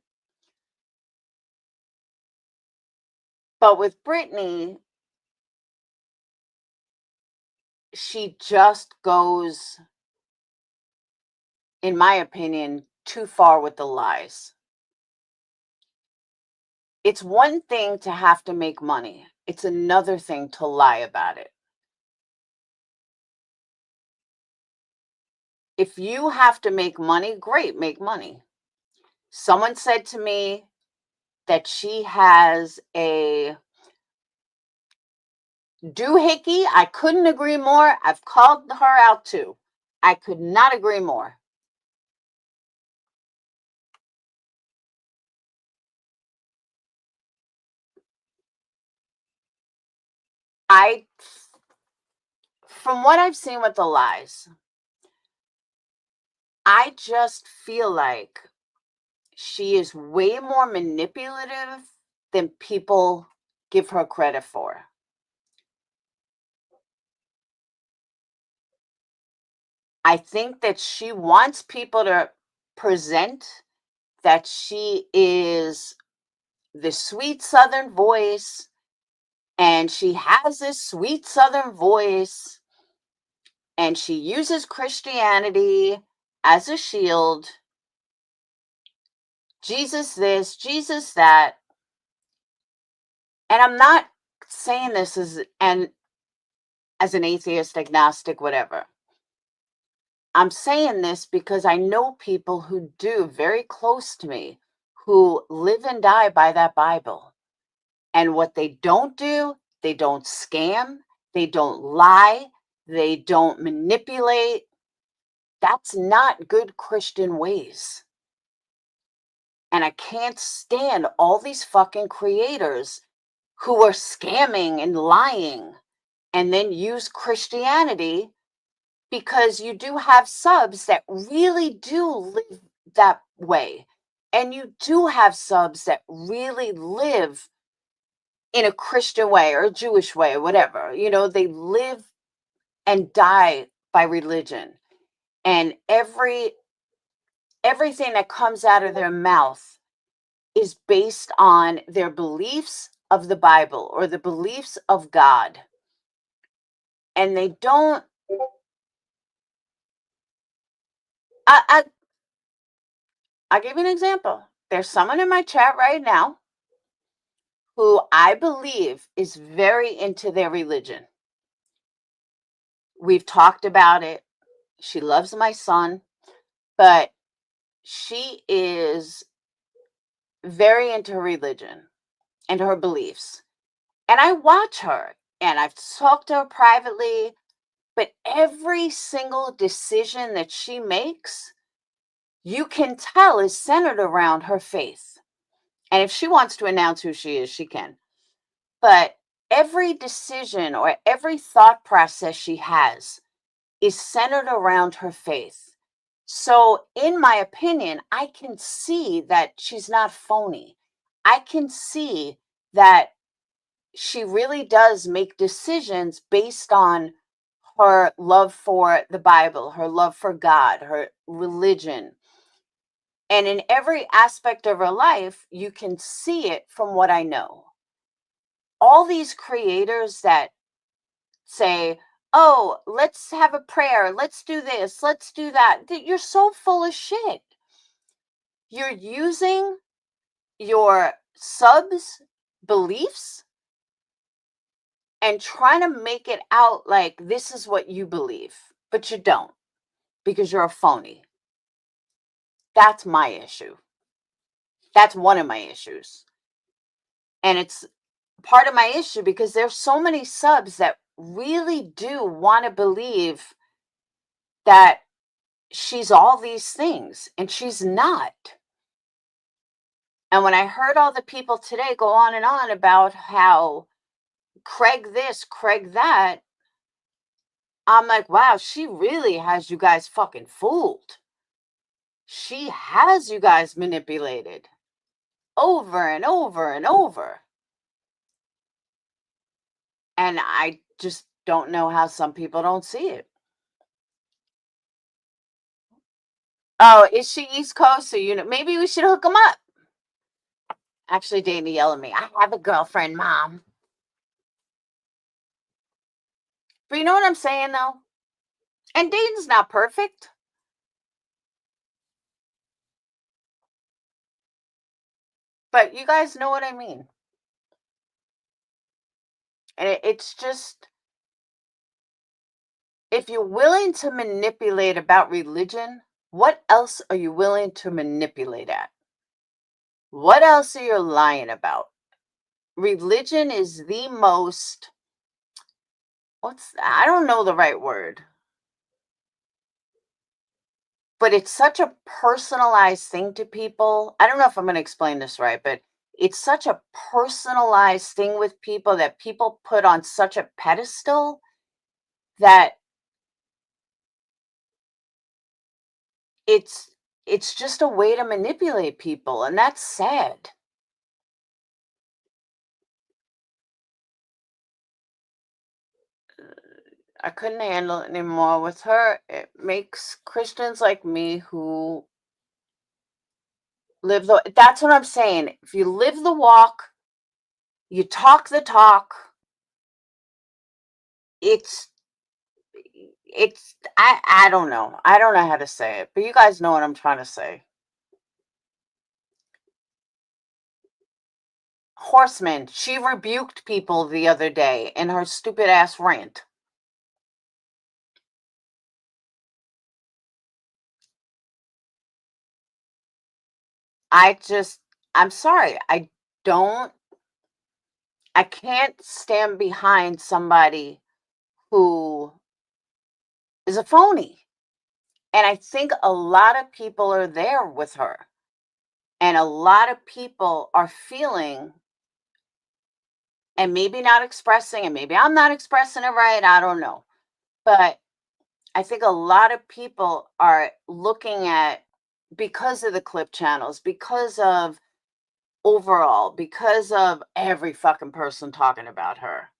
But with Britney, she just goes, in my opinion, too far with the lies. It's one thing to have to make money. It's another thing to lie about it. If you have to make money, great, make money. Someone said to me that she has a doohickey. I couldn't agree more. I've called her out too. I could not agree more. From what I've seen with the lies, I just feel like she is way more manipulative than people give her credit for. I think that she wants people to present that she is the sweet Southern voice, and she has this sweet Southern voice, and she uses Christianity as a shield. Jesus this, Jesus that. And I'm not saying this as an atheist, agnostic, whatever. I'm saying this because I know people who do, very close to me, who live and die by that Bible. And what they don't do, they don't scam, they don't lie, they don't manipulate. That's not good Christian ways. And I can't stand all these fucking creators who are scamming and lying and then use Christianity, because you do have subs that really do live that way. And you do have subs that really live in a Christian way or a Jewish way or whatever. You know, they live and die by religion. And everything that comes out of their mouth is based on their beliefs of the Bible or the beliefs of God. And they don't. I'll give you an example. There's someone in my chat right now who I believe is very into their religion. We've talked about it. She loves my son, but she is very into her religion and her beliefs. And I watch her, and I've talked to her privately, but every single decision that she makes, you can tell is centered around her faith. And if she wants to announce who she is, she can. But every decision or every thought process she has is centered around her faith. So, in my opinion, I can see that she's not phony. I can see that she really does make decisions based on her love for the Bible, her love for God, her religion. And in every aspect of her life, you can see it from what I know. All these creators that say, oh, let's have a prayer, let's do this, let's do that. You're so full of shit. You're using your subs' beliefs and trying to make it out like this is what you believe, but you don't, because you're a phony. That's my issue. That's one of my issues. And it's part of my issue because there's so many subs that really do want to believe that she's all these things, and she's not. And when I heard all the people today go on and on about how Craig this, Craig that, I'm like, wow, she really has you guys fucking fooled. She has you guys manipulated over and over and over. And I just don't know how some people don't see it. Oh, is she East Coast? So, maybe we should hook them up. Actually, Dana yelled at me. I have a girlfriend, Mom. But you know what I'm saying, though? And Dayton's not perfect. But you guys know what I mean. And it's just, if you're willing to manipulate about religion, what else are you willing to manipulate at? What else are you lying about? Religion is the most, I don't know the right word. But it's such a personalized thing to people. I don't know if I'm going to explain this right, but it's such a personalized thing with people that people put on such a pedestal that it's just a way to manipulate people, and that's sad. I couldn't handle it anymore with her. It makes Christians like me who live that's what I'm saying. If you live the walk, you talk the talk, it's I don't know. I don't know how to say it, but you guys know what I'm trying to say. Horseman, she rebuked people the other day in her stupid ass rant. I'm sorry. I can't stand behind somebody who is a phony. And I think a lot of people are there with her. And a lot of people are feeling, and maybe not expressing, and maybe I'm not expressing it right, I don't know. But I think a lot of people are looking at, because of the clip channels, because of overall, because of every fucking person talking about her.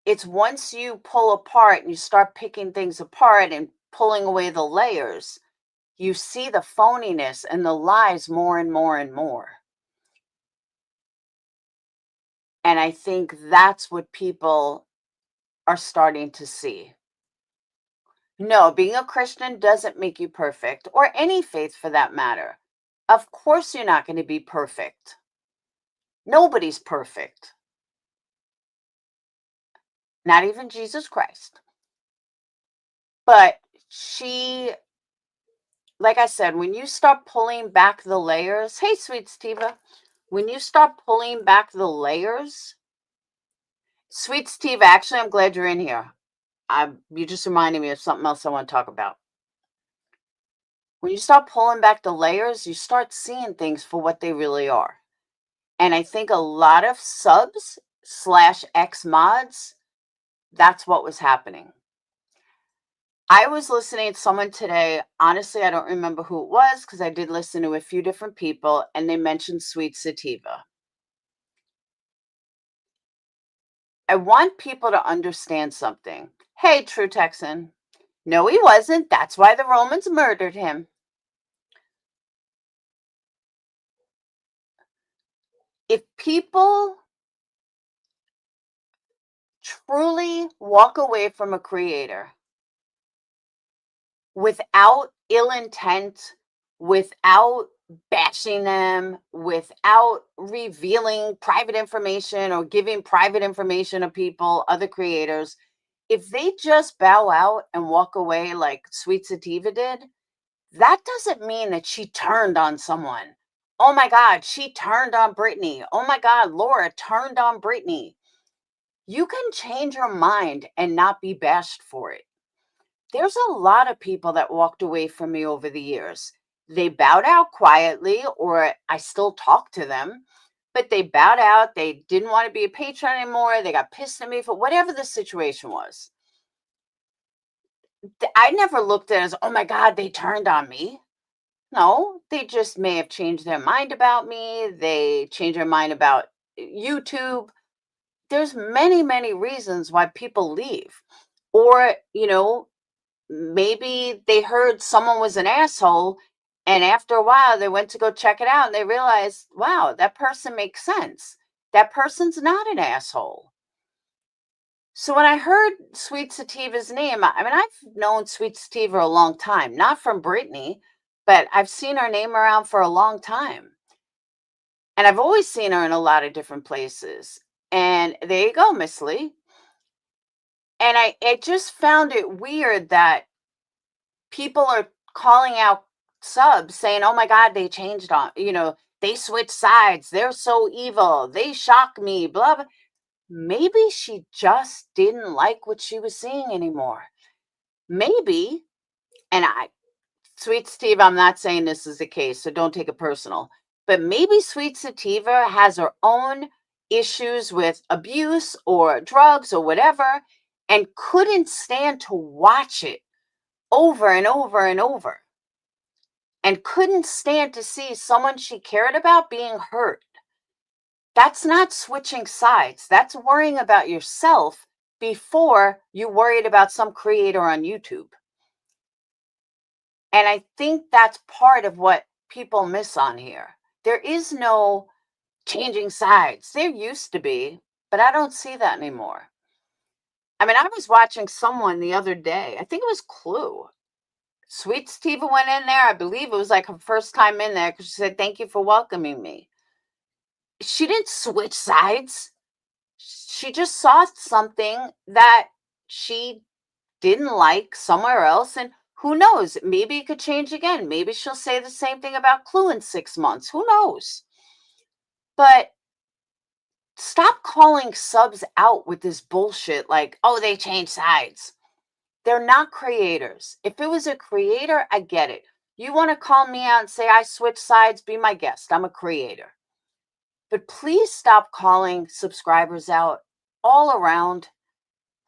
It's once you pull apart and you start picking things apart and pulling away the layers, you see the phoniness and the lies more and more and more. And I think that's what people are starting to see. No, being a Christian doesn't make you perfect, or any faith for that matter. Of course you're not going to be perfect. Nobody's perfect. Not even Jesus Christ. But she, like I said, when you start pulling back the layers, hey, sweet Steva, when you start pulling back the layers, sweet Steve, actually, I'm glad you're in here. You just reminded me of something else I want to talk about. When you start pulling back the layers, you start seeing things for what they really are. And I think a lot of subs / ex-mods, that's what was happening. I was listening to someone today. Honestly, I don't remember who it was because I did listen to a few different people, and they mentioned Sweet Sativa. I want people to understand something. Hey, True Texan. No, he wasn't. That's why the Romans murdered him. If people truly walk away from a creator without ill intent, without bashing them, without revealing private information or giving private information to people, other creators, if they just bow out and walk away like Sweet Sativa did, that doesn't mean that she turned on someone. Oh my God, she turned on Britney. Oh my God, Laura turned on Britney. You can change your mind and not be bashed for it. There's a lot of people that walked away from me over the years. They bowed out quietly, or I still talk to them, but they bowed out. They didn't want to be a patron anymore. They got pissed at me for whatever the situation was. I never looked at it as, oh my God, they turned on me. No, they just may have changed their mind about me. They changed their mind about YouTube. There's many, many reasons why people leave. Or, maybe they heard someone was an asshole, and after a while they went to go check it out and they realized, wow, that person makes sense. That person's not an asshole. So when I heard Sweet Sativa's name, I mean, I've known Sweet Sativa a long time, not from Britney, but I've seen her name around for a long time. And I've always seen her in a lot of different places. And there you go, Miss Lee. And I just found it weird that people are calling out subs saying, oh my God, they changed on, they switched sides. They're so evil. They shock me, blah, blah. Maybe she just didn't like what she was seeing anymore. Maybe, and Sweet Sativa, I'm not saying this is the case, so don't take it personal, but maybe Sweet Sativa has her own issues with abuse or drugs or whatever, and couldn't stand to watch it over and over and over, and couldn't stand to see someone she cared about being hurt. That's not switching sides. That's worrying about yourself before you worried about some creator on YouTube. And I think that's part of what people miss on here. There is no changing sides. There used to be, but I don't see that anymore. I mean, I was watching someone the other day. I think it was Clue. Sweet Sativa went in there. I believe it was like her first time in there because she said, thank you for welcoming me. She didn't switch sides. She just saw something that she didn't like somewhere else. And who knows? Maybe it could change again. Maybe she'll say the same thing about Clue in 6 months. Who knows? But stop calling subs out with this bullshit like, oh, they changed sides. They're not creators. If it was a creator, I get it. You want to call me out and say I switch sides, be my guest. I'm a creator. But please stop calling subscribers out all around.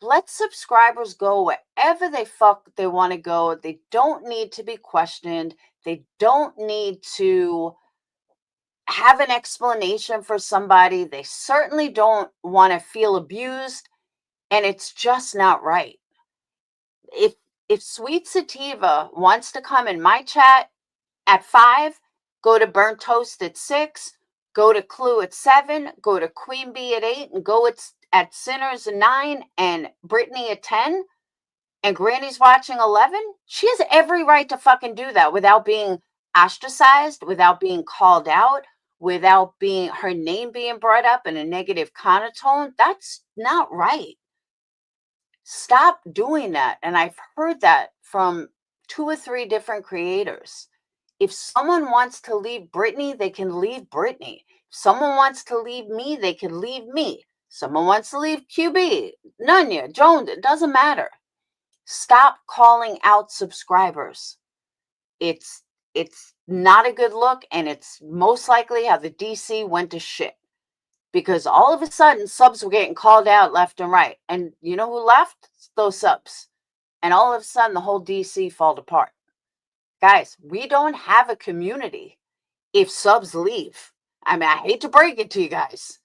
Let subscribers go wherever they want to go. They don't need to be questioned. They don't need to have an explanation for somebody. They certainly don't want to feel abused, and it's just not right. If Sweet Sativa wants to come in my chat at 5, go to Burnt Toast at 6, go to Clue at 7, go to Queen Bee at 8, and go at Sinners at 9, and Brittany at 10, and Granny's watching 11, she has every right to fucking do that without being ostracized, without being called out, without her name being brought up in a negative connotation. That's not right. Stop doing that. And I've heard that from 2 or 3 different creators. If someone wants to leave Britney, they can leave Britney. If someone wants to leave me, they can leave me. Someone wants to leave QB, Nunya, Jones, it doesn't matter. Stop calling out subscribers. It's not a good look, and it's most likely how the DC went to shit. Because all of a sudden, subs were getting called out left and right. And you know who left? Those subs. And all of a sudden, the whole DC fall apart. Guys, we don't have a community if subs leave. I mean, I hate to break it to you guys,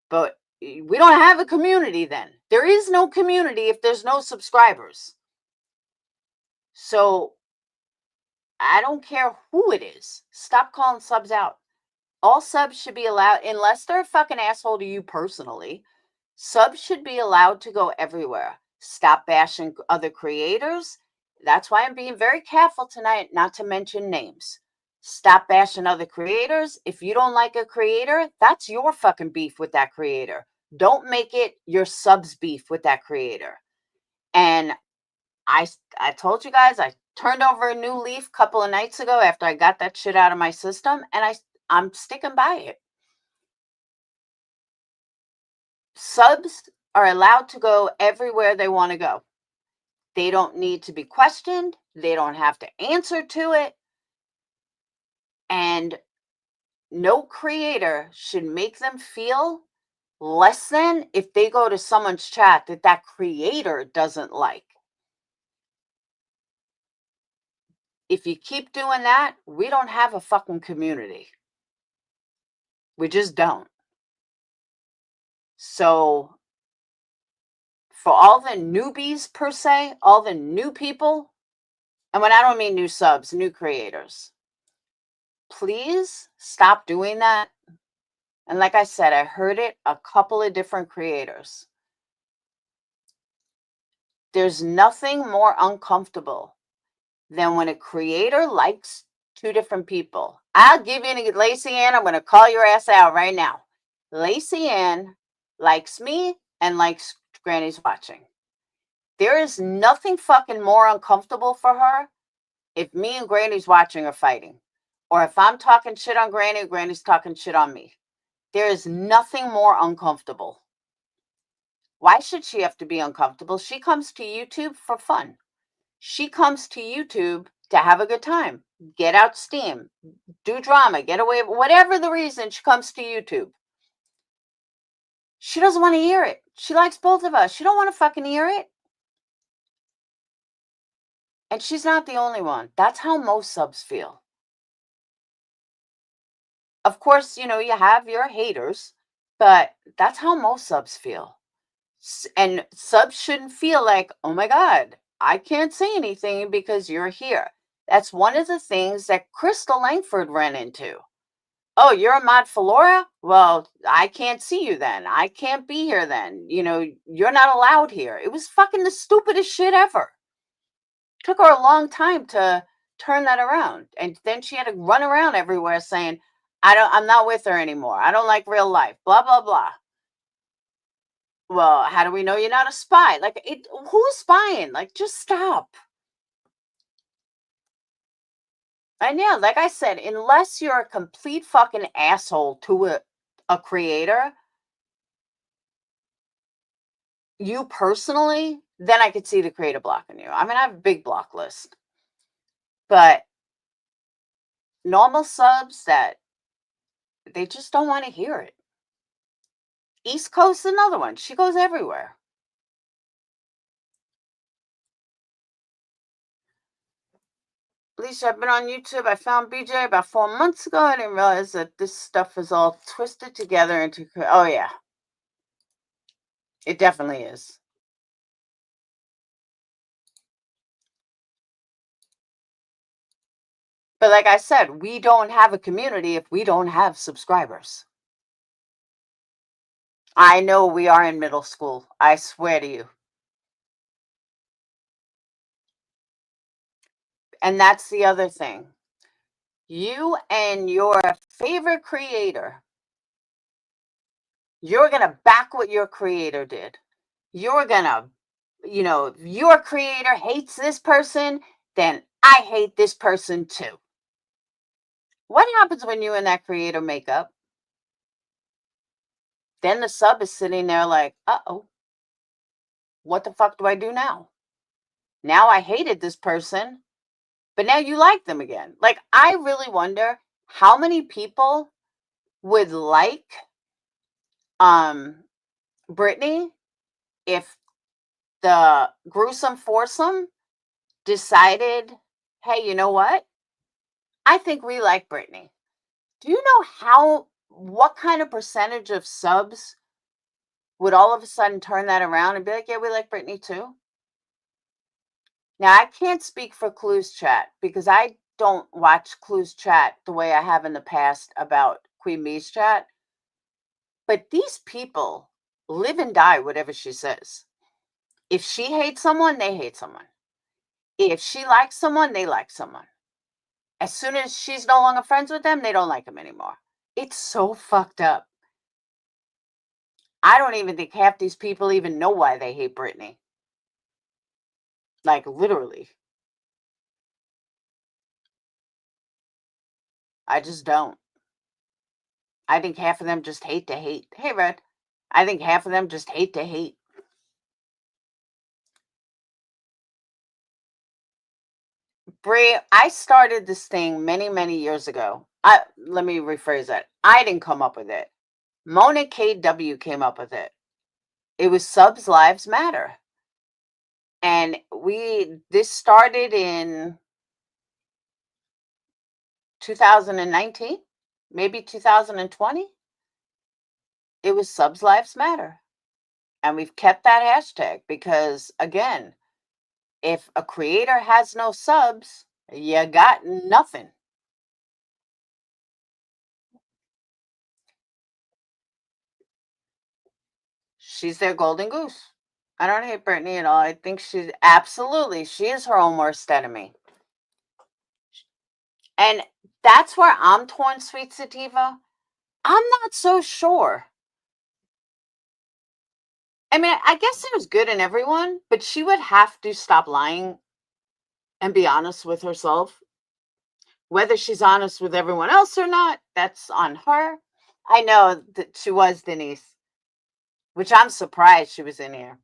but we don't have a community then. There is no community if there's no subscribers. So I don't care who it is. Stop calling subs out. All subs should be allowed, unless they're a fucking asshole to you personally. Subs should be allowed to go everywhere. Stop bashing other creators. That's why I'm being very careful tonight not to mention names. Stop bashing other creators. If you don't like a creator, that's your fucking beef with that creator. Don't make it your subs beef with that creator. And I told you guys, I turned over a new leaf a couple of nights ago after I got that shit out of my system, and I'm sticking by it. Subs are allowed to go everywhere they want to go. They don't need to be questioned. They don't have to answer to it. And no creator should make them feel less than if they go to someone's chat that creator doesn't like. If you keep doing that, we don't have a fucking community. We just don't. So for all the newbies per se, all the new people, and when I don't mean new subs, new creators, please stop doing that. And like I said, I heard it a couple of different creators. There's nothing more uncomfortable than when a creator likes two different people. I'll give you Lacey Ann, I'm going to call your ass out right now. Lacey Ann likes me and likes Granny's Watching. There is nothing fucking more uncomfortable for her if me and Granny's Watching are fighting. Or if I'm talking shit on Granny, Granny's talking shit on me. There is nothing more uncomfortable. Why should she have to be uncomfortable? She comes to YouTube for fun. She comes to YouTube to have a good time, get out steam, do drama, get away, whatever the reason she comes to YouTube. She doesn't want to hear it. She likes both of us. She don't want to fucking hear it. And she's not the only one. That's how most subs feel. Of course, you know, you have your haters, but that's how most subs feel. And subs shouldn't feel like, oh my God, I can't say anything because you're here. That's one of the things that Crystal Langford ran into. Oh, you're a mod for Laura? Well, I can't see you then. I can't be here then. You know, you're not allowed here. It was fucking the stupidest shit ever. Took her a long time to turn that around. And then she had to run around everywhere saying, I'm not with her anymore. I don't like real life. Blah, blah, blah. Well, how do we know you're not a spy? Like, who's spying? Like, just stop. And yeah, like I said, unless you're a complete fucking asshole to a creator, you personally, then I could see the creator blocking you. I mean, I have a big block list. But normal subs that they just don't want to hear it. East Coast, another one. She goes everywhere. Lisa, I've been on YouTube. I found BJ about 4 months ago. I didn't realize that this stuff is all twisted together into... Oh, yeah. It definitely is. But like I said, we don't have a community if we don't have subscribers. I know we are in middle school. I swear to you. And that's the other thing. You and your favorite creator, you're going to back what your creator did. You're going to, you know, if your creator hates this person, then I hate this person too. What happens when you and that creator make up? Then the sub is sitting there like, uh-oh, what the fuck do I do now? Now I hated this person, but now you like them again. Like, I really wonder how many people would like Britney if the gruesome foursome decided, hey, you know what? I think we like Britney. Do you know what kind of percentage of subs would all of a sudden turn that around and be like, yeah, we like Britney too. Now, I can't speak for Clues Chat because I don't watch Clues Chat the way I have in the past about Queen Bee's chat. But these people live and die whatever she says. If she hates someone, they hate someone. If she likes someone, they like someone. As soon as she's no longer friends with them, they don't like them anymore. It's so fucked up. I don't even think half these people even know why they hate Britney. Like, literally. I just don't. I think half of them just hate to hate. Hey, Red. I think half of them just hate to hate. Brie, I started this thing many, many years ago. Let me rephrase that. I didn't come up with it. Mona KW came up with it. It was Subs Lives Matter. And this started in 2019, maybe 2020. It was Subs Lives Matter. And we've kept that hashtag because, again, if a creator has no subs, you got nothing. She's their golden goose. I don't hate Britney at all. I think she is her own worst enemy. And that's where I'm torn, Sweet Sativa. I'm not so sure. I mean, I guess there's good in everyone, but she would have to stop lying and be honest with herself. Whether she's honest with everyone else or not, that's on her. I know that she was Denise, which I'm surprised she was in here.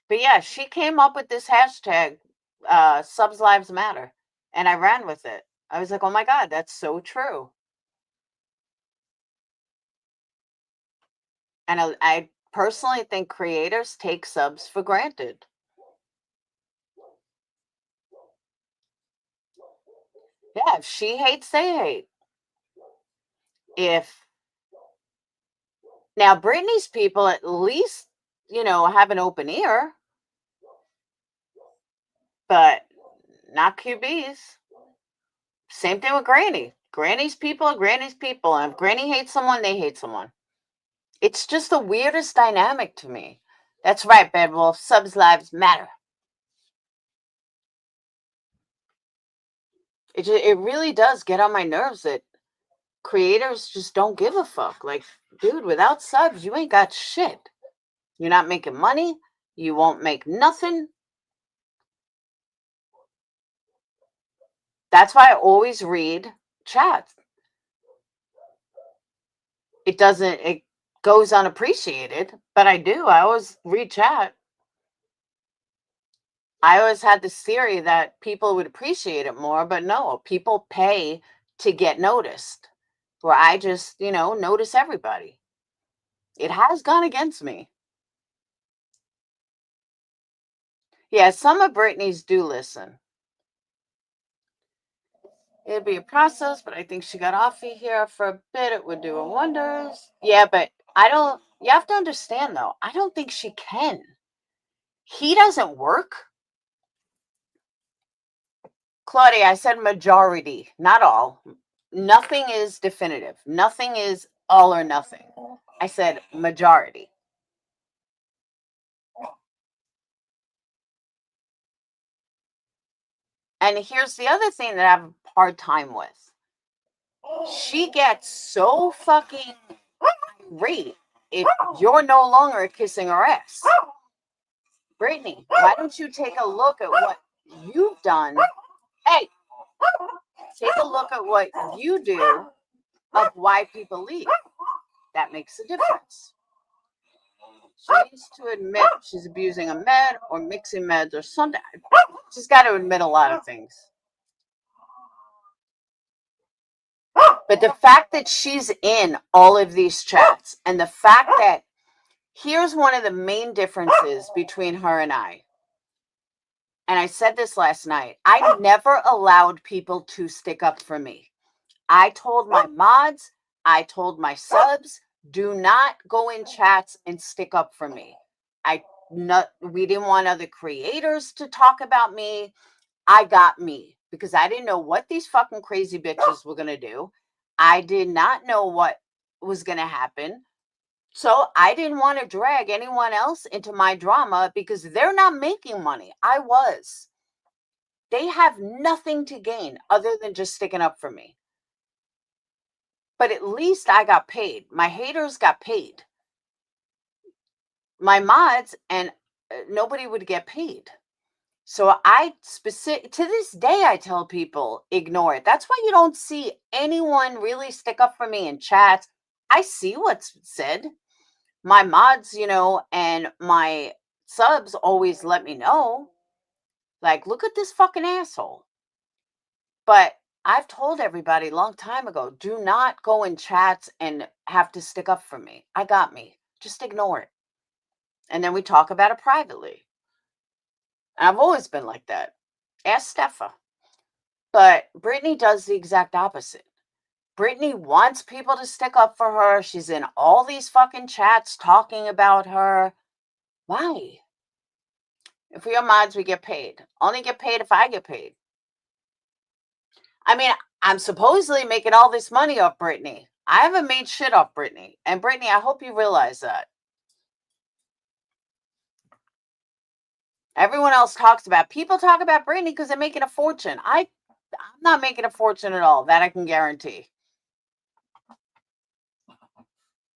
But yeah, she came up with this hashtag, Subs Lives Matter, and I ran with it. I was like, oh my God, that's so true. And I personally think creators take subs for granted. Yeah, if she hates, they hate. Now Britney's people at least, have an open ear, but not QB's. Same thing with Granny. Granny's people are Granny's people. And if Granny hates someone, they hate someone. It's just the weirdest dynamic to me. That's right, Bedwolf. Subs lives matter. It really does get on my nerves that creators just don't give a fuck. Like, dude, without subs, you ain't got shit. You're not making money. You won't make nothing. That's why I always read chats. It goes unappreciated, but I do. I always read chat. I always had this theory that people would appreciate it more, but no, people pay to get noticed. Where I just, notice everybody. It has gone against me. Yeah, some of Britney's do listen. It'd be a process, but I think she got offy here for a bit. It would do wonders. Yeah, but you have to understand though, I don't think she can. He doesn't work. Claudia, I said majority, not all. Nothing is definitive. Nothing is all or nothing. I said majority. And here's the other thing that I have a hard time with. She gets so fucking irate if you're no longer kissing her ass. Britney, why don't you take a look at what you've done? Hey, take a look at what you do of why people leave. That makes a difference. She needs to admit she's abusing a med or mixing meds or something. She's got to admit a lot of things. But the fact that she's in all of these chats and the fact that here's one of the main differences between her and I. And I said this last night. I never allowed people to stick up for me. I told my mods, I told my subs, Do not go in chats and stick up for me. We didn't want other creators to talk about me. I got me because I didn't know what these fucking crazy bitches were going to do. I did not know what was going to happen. So I didn't want to drag anyone else into my drama because they're not making money. I was. They have nothing to gain other than just sticking up for me. But at least I got paid. My haters got paid. My mods and nobody would get paid. So to this day, I tell people, ignore it. That's why you don't see anyone really stick up for me in chats. I see what's said. My mods, and my subs always let me know. Like, look at this fucking asshole. But I've told everybody a long time ago, do not go in chats and have to stick up for me. I got me. Just ignore it. And then we talk about it privately. And I've always been like that. Ask Steffa. But Brittany does the exact opposite. Brittany wants people to stick up for her. She's in all these fucking chats talking about her. Why? If we are mods, we get paid. Only get paid if I get paid. I mean, I'm supposedly making all this money off Brittany. I haven't made shit off Brittany. And Brittany, I hope you realize that. Everyone else people talk about Brittany because they're making a fortune. I'm not making a fortune at all. That I can guarantee.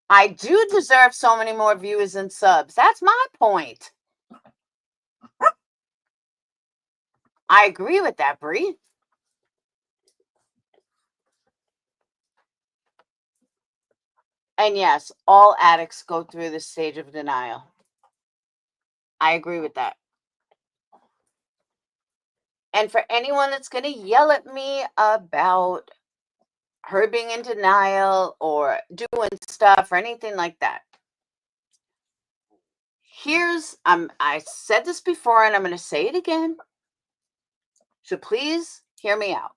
I do deserve so many more viewers and subs. That's my point. I agree with that, Bree. And yes, all addicts go through this stage of denial. I agree with that. And for anyone that's going to yell at me about her being in denial or doing stuff or anything like that, I said this before and I'm going to say it again. So please hear me out.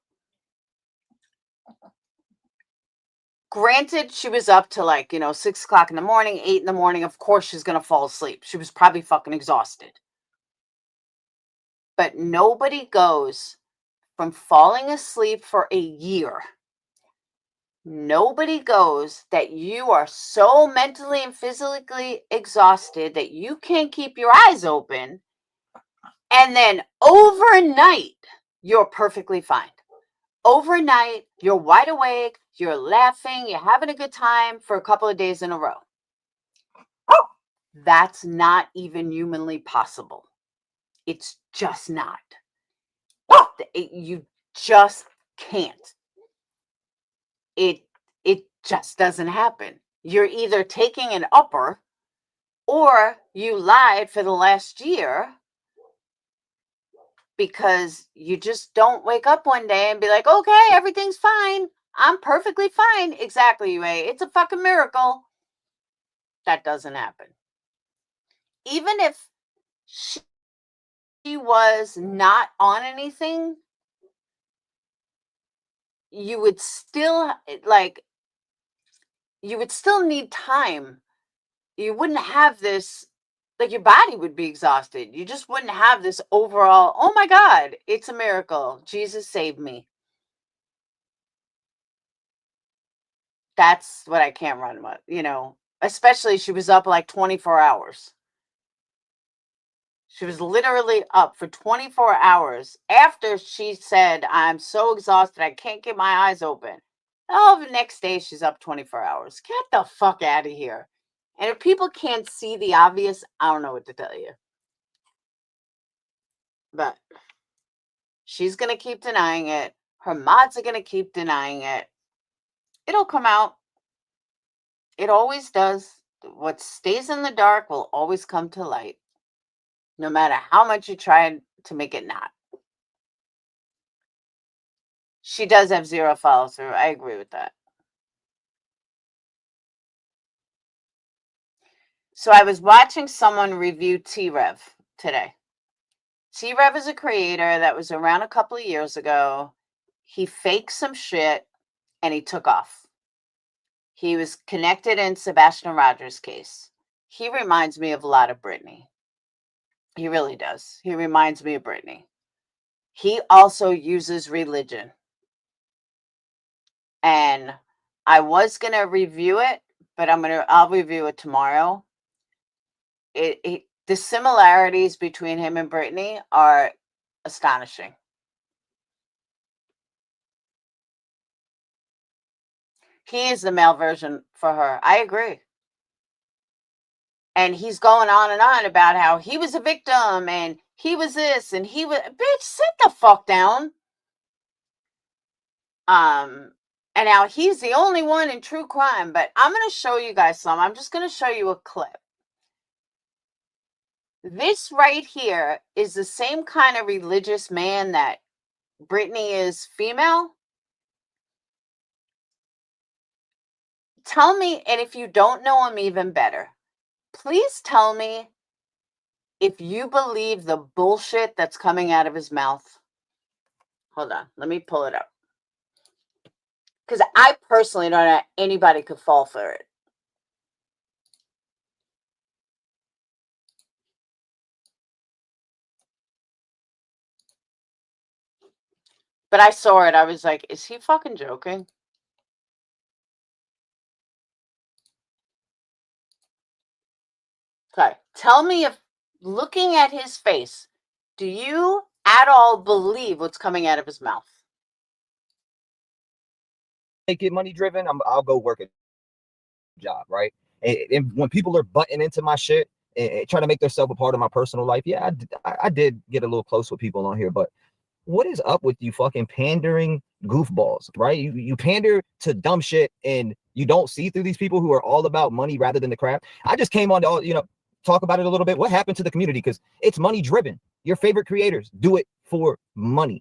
Granted, she was up to 6 o'clock in the morning, 8 in the morning. Of course, she's going to fall asleep. She was probably fucking exhausted. But nobody goes from falling asleep for a year. Nobody goes that you are so mentally and physically exhausted that you can't keep your eyes open. And then overnight, you're perfectly fine. Overnight, you're wide awake, you're laughing, you're having a good time for a couple of days in a row. That's not even humanly possible. It's just not. You just can't. It just doesn't happen. You're either taking an upper or you lied for the last year because you just don't wake up one day and be like, okay, everything's fine. I'm perfectly fine. Exactly, Ray. It's a fucking miracle. That doesn't happen. Even if she was not on anything, you would still need time. You wouldn't have this, your body would be exhausted. You just wouldn't have this overall, oh my God, it's a miracle. Jesus saved me. That's what I can't run with, especially she was up 24 hours. She was literally up for 24 hours after she said, I'm so exhausted, I can't get my eyes open. Oh, the next day she's up 24 hours. Get the fuck out of here. And if people can't see the obvious, I don't know what to tell you. But she's going to keep denying it. Her mods are going to keep denying it. It'll come out. It always does. What stays in the dark will always come to light. No matter how much you try to make it not. She does have zero follow through. I agree with that. So I was watching someone review T-Rev today. T-Rev is a creator that was around a couple of years ago. He faked some shit and he took off. He was connected in Sebastian Rogers' case. He reminds me of a lot of Britney. He really does. He reminds me of Britney. He also uses religion. And I was going to review it, but I'll review it tomorrow. The similarities between him and Britney are astonishing. He is the male version for her. I agree. And he's going on and on about how he was a victim and he was this and he was, bitch, sit the fuck down. And now he's the only one in true crime, but I'm going to show you guys some. I'm just going to show you a clip. This right here is the same kind of religious man that Britney is female. Tell me, and if you don't know him, even better. Please tell me if you believe the bullshit that's coming out of his mouth. Hold on, let me pull it up. Because I personally don't know anybody could fall for it. But I saw it. I was like, is he fucking joking? Okay, tell me if, looking at his face, do you at all believe what's coming out of his mouth? Make it money driven, I'll go work a job, right? And when people are butting into my shit and trying to make themselves a part of my personal life, yeah, I did get a little close with people on here, but what is up with you fucking pandering goofballs, right? You pander to dumb shit and you don't see through these people who are all about money rather than the craft. I just came on to, talk about it a little bit. What happened to the community? Because it's money driven. Your favorite creators do it for money.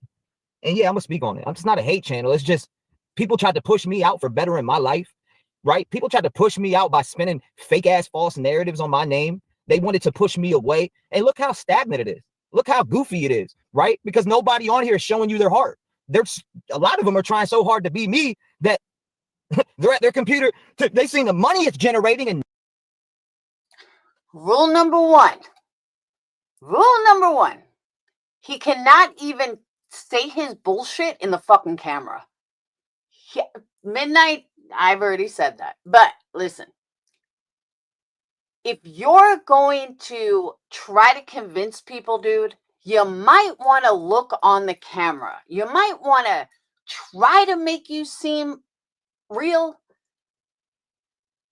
And yeah, I'm gonna speak on it. It's not a hate channel. It's just people tried to push me out for bettering my life, right? People tried to push me out by spinning fake ass false narratives on my name. They wanted to push me away. And look how stagnant it is. Look how goofy it is, right? Because nobody on here is showing you their heart. There's a lot of them are trying so hard to be me that they're at their computer. They seen the money it's generating. And Rule number one. Rule number one. He cannot even say his bullshit in the fucking camera. Midnight, I've already said that. But listen. If you're going to try to convince people, dude, you might want to look on the camera. You might want to try to make you seem real.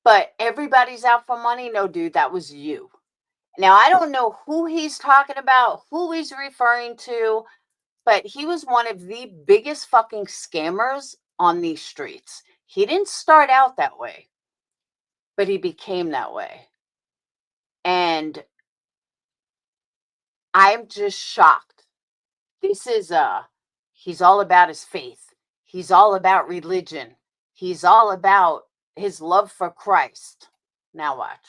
But everybody's out for money. No, dude, that was you. Now, I don't know who he's talking about, who he's referring to, but he was one of the biggest fucking scammers on these streets. He didn't start out that way, but he became that way. And I'm just shocked. This is he's all about his faith. He's all about religion. He's all about his love for Christ. Now watch.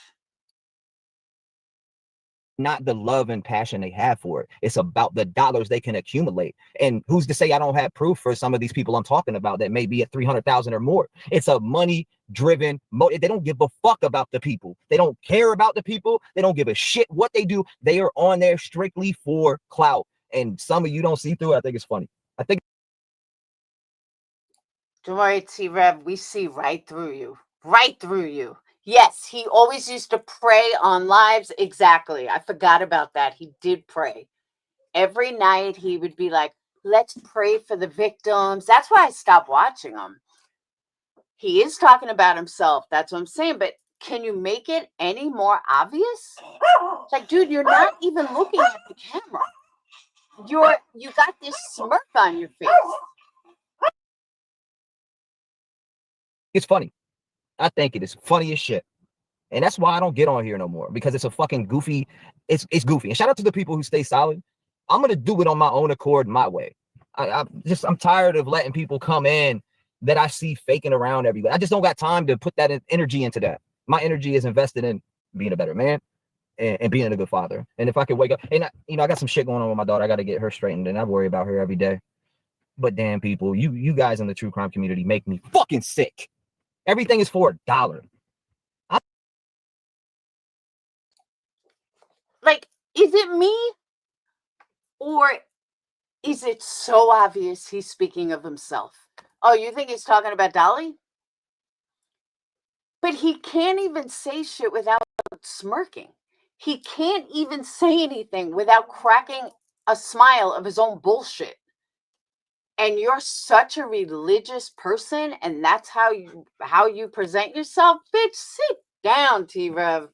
Not the love and passion they have for it. It's about the dollars they can accumulate. And who's to say I don't have proof for some of these people I'm talking about that may be at 300,000 or more? It's a money-driven motive. They don't give a fuck about the people. They don't care about the people. They don't give a shit what they do. They are on there strictly for clout. And some of you don't see through it. I think it's funny. I think. Don't worry, T-Rev. We see right through you. Right through you. Yes, he always used to pray on lives. Exactly. I forgot about that. He did pray. Every night he would be like, let's pray for the victims. That's why I stopped watching him. He is talking about himself. That's what I'm saying. But can you make it any more obvious? It's like, dude, you're not even looking at the camera. You got this smirk on your face. It's funny. I think it is funny as shit. And that's why I don't get on here no more, because it's a fucking goofy, it's goofy. And shout out to the people who stay solid. I'm going to do it on my own accord, my way. I'm tired of letting people come in that I see faking around everywhere. I just don't got time to put that energy into that. My energy is invested in being a better man and being a good father. And if I could wake up, and I got some shit going on with my daughter. I got to get her straightened, and I worry about her every day. But damn, people, you guys in the true crime community make me fucking sick. Everything is for $1. Like, is it me? Or is it so obvious he's speaking of himself? Oh, you think he's talking about Dolly? But he can't even say shit without smirking. He can't even say anything without cracking a smile of his own bullshit. And you're such a religious person, and that's how you present yourself, bitch. Sit down, T-Rev.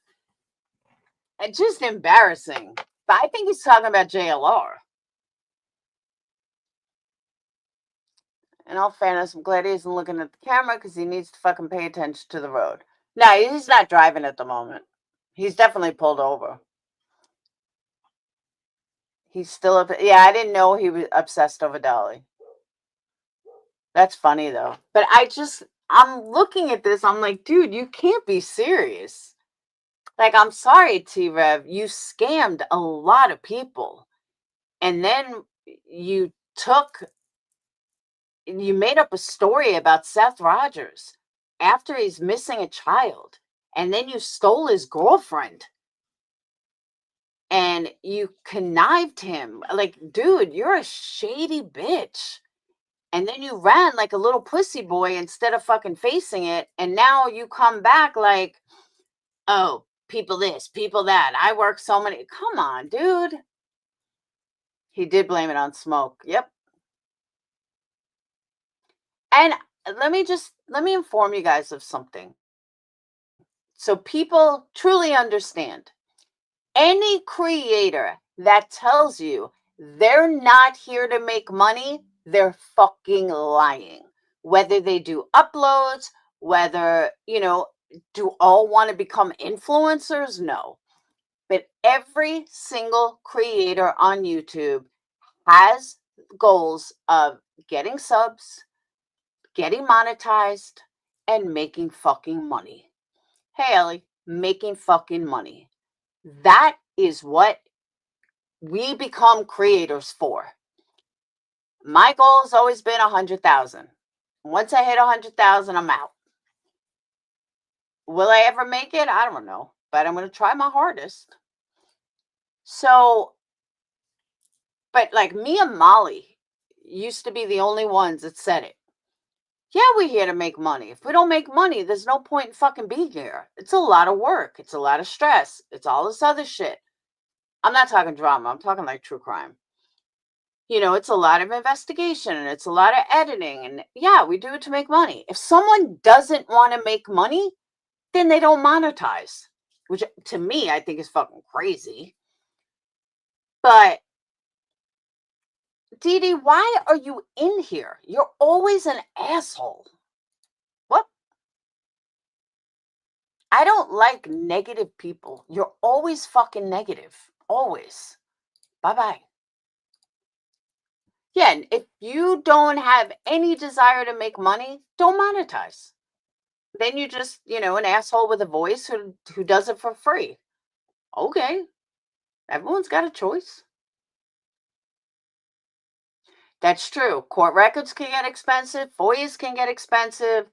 It's just embarrassing. But I think he's talking about JLR. In all fairness, I'm glad he isn't looking at the camera because he needs to fucking pay attention to the road. No, he's not driving at the moment. He's definitely pulled over. He's still up. Yeah, I didn't know he was obsessed over Dolly. That's funny though. But I'm looking at this. I'm like, dude, you can't be serious. Like, I'm sorry, T-Rev. You scammed a lot of people. And then you made up a story about Seth Rogers after he's missing a child. And then you stole his girlfriend. And you connived him. Like, dude, you're a shady bitch. And then you ran like a little pussy boy instead of fucking facing it. And now you come back like, oh, people this, people that. I work so many. Come on, dude. He did blame it on smoke. Yep. And let me inform you guys of something. So people truly understand. Any creator that tells you they're not here to make money, they're fucking lying. Whether they do uploads, whether, do all want to become influencers? No. But every single creator on YouTube has goals of getting subs, getting monetized, and making fucking money. Hey, Ellie, making fucking money. That is what we become creators for. My goal has always been 100,000. Once I hit 100,000, I'm out. Will I ever make it? I don't know, but I'm going to try my hardest. So, but like me and Molly used to be the only ones that said it. Yeah, we're here to make money. If we don't make money, there's no point in fucking being here. It's a lot of work. It's a lot of stress. It's all this other shit. I'm not talking drama. I'm talking like true crime. It's a lot of investigation and it's a lot of editing. And yeah, we do it to make money. If someone doesn't want to make money, then they don't monetize, which to me, I think is fucking crazy. But Dee Dee, why are you in here? You're always an asshole. What? I don't like negative people. You're always fucking negative. Always. Bye-bye. Yeah, and if you don't have any desire to make money, don't monetize. Then you just, an asshole with a voice who does it for free. Okay. Everyone's got a choice. That's true. Court records can get expensive. FOIAs can get expensive.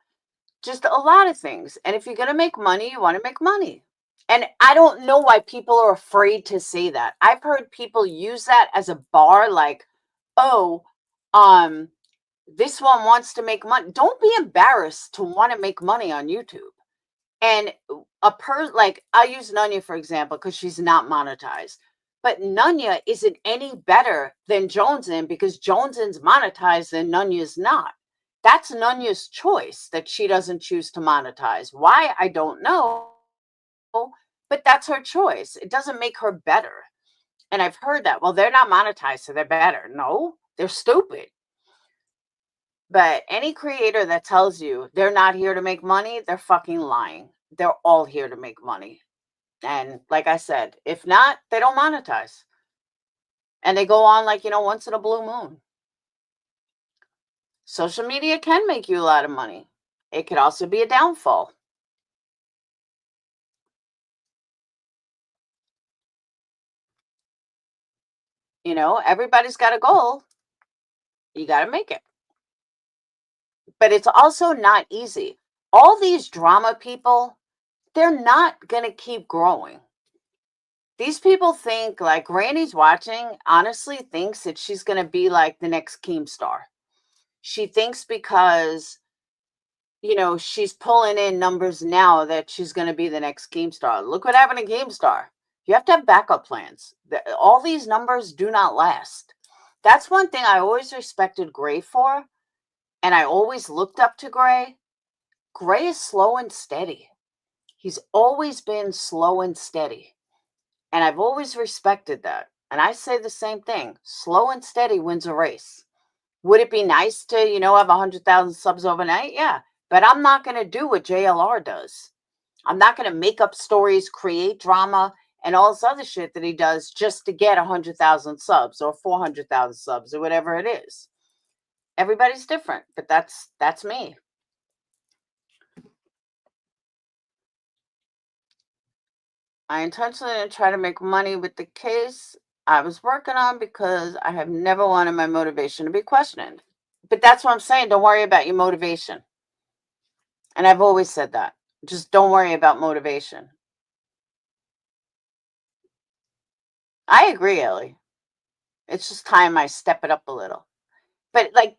Just a lot of things. And if you're going to make money, you want to make money. And I don't know why people are afraid to say that. I've heard people use that as a bar, like, oh, this one wants to make money. Don't be embarrassed to want to make money on YouTube. And like, I use Nunya, for example, because she's not monetized. But Nunya isn't any better than Jonesin because Jonesin's monetized and Nunya's not. That's Nunya's choice that she doesn't choose to monetize. Why? I don't know. But that's her choice. It doesn't make her better. And I've heard that. Well, they're not monetized, so they're better. No, they're stupid. But any creator that tells you they're not here to make money, they're fucking lying. They're all here to make money. And like I said, if not, they don't monetize. And they go on like, once in a blue moon. Social media can make you a lot of money. It could also be a downfall. Everybody's got a goal. You got to make it. But it's also not easy. all these drama people, they're not going to keep growing. These people think, like Granny's watching, honestly thinks that she's going to be like the next Keemstar. She thinks because, you know, she's pulling in numbers now that she's going to be the next Keemstar. Look what happened to Keemstar. You have to have backup plans. All these numbers do not last. That's one thing I always respected Gray for, and I always looked up to Gray. Gray is slow and steady. He's always been slow and steady. And I've always respected that. And I say the same thing. Slow and steady wins a race. Would it be nice to, you know, have 100,000 subs overnight? Yeah. But I'm not going to do what JLR does. I'm not going to make up stories, create drama, and all this other shit that he does just to get 100,000 subs or 400,000 subs or whatever it is. Everybody's different, but that's me. I intentionally didn't try to make money with the case I was working on because I have never wanted my motivation to be questioned. But that's what I'm saying. Don't worry about your motivation. And I've always said that. Just don't worry about motivation. I agree, Ellie. It's just time I step it up a little. But, like,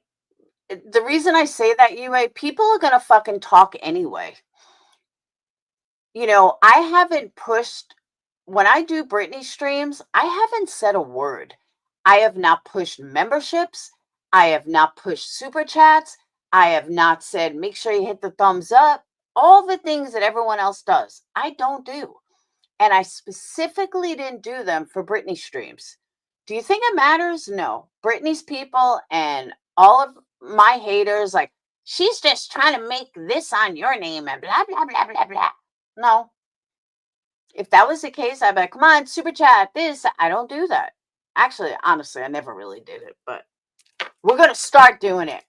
the reason I say that, UA, people are going to fucking talk anyway. You know, I haven't pushed, when I do Britney streams, I haven't said a word. I have not pushed memberships. I have not pushed super chats. I have not said, make sure you hit the thumbs up. All the things that everyone else does, I don't do. And I specifically didn't do them for Britney streams. Do you think it matters? No. Britney's people and all of my haters, like, she's just trying to make this on your name and blah, blah, blah, blah, blah. No. If that was the case, I'd be like, come on, super chat, this. I don't do that. Actually, honestly, I never really did it, but we're going to start doing it.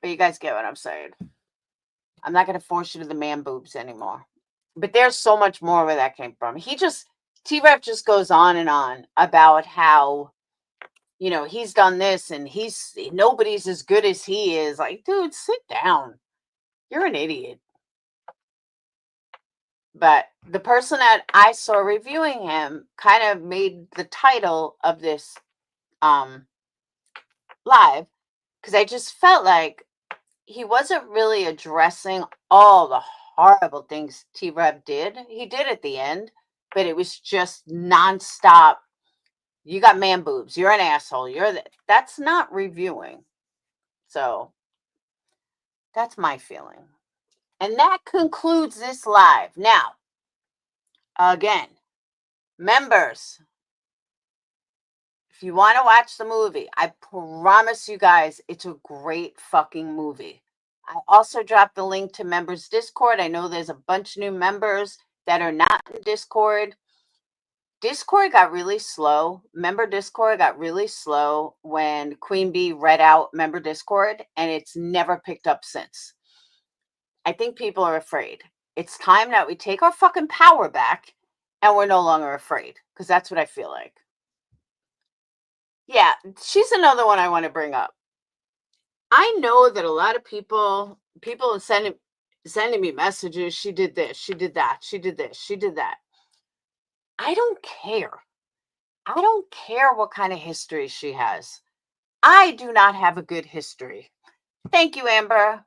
But you guys get what I'm saying. I'm not going to force you to the man boobs anymore. But there's so much more where that came from. T-Rev just goes on and on about how, you know, he's done this and nobody's as good as he is. Like, dude, sit down. You're an idiot. But the person that I saw reviewing him kind of made the title of this live, because I just felt like he wasn't really addressing all the horrible things T-Rev did. He did at the end, but it was just nonstop. You got man boobs. You're an asshole. That's not reviewing. So that's my feeling. And that concludes this live. Now, again, members, if you want to watch the movie, I promise you guys it's a great fucking movie. I also dropped the link to members Discord. I know there's a bunch of new members that are not in Discord. Discord got really slow. Member Discord got really slow when Queen Bee read out member Discord, and it's never picked up since. I think people are afraid. It's time that we take our fucking power back and we're no longer afraid, because that's what I feel like. Yeah, she's another one I want to bring up. I know that a lot of people are sending me messages. She did this, she did that, she did this, she did that. I don't care. I don't care what kind of history she has. I do not have a good history. Thank you, Amber.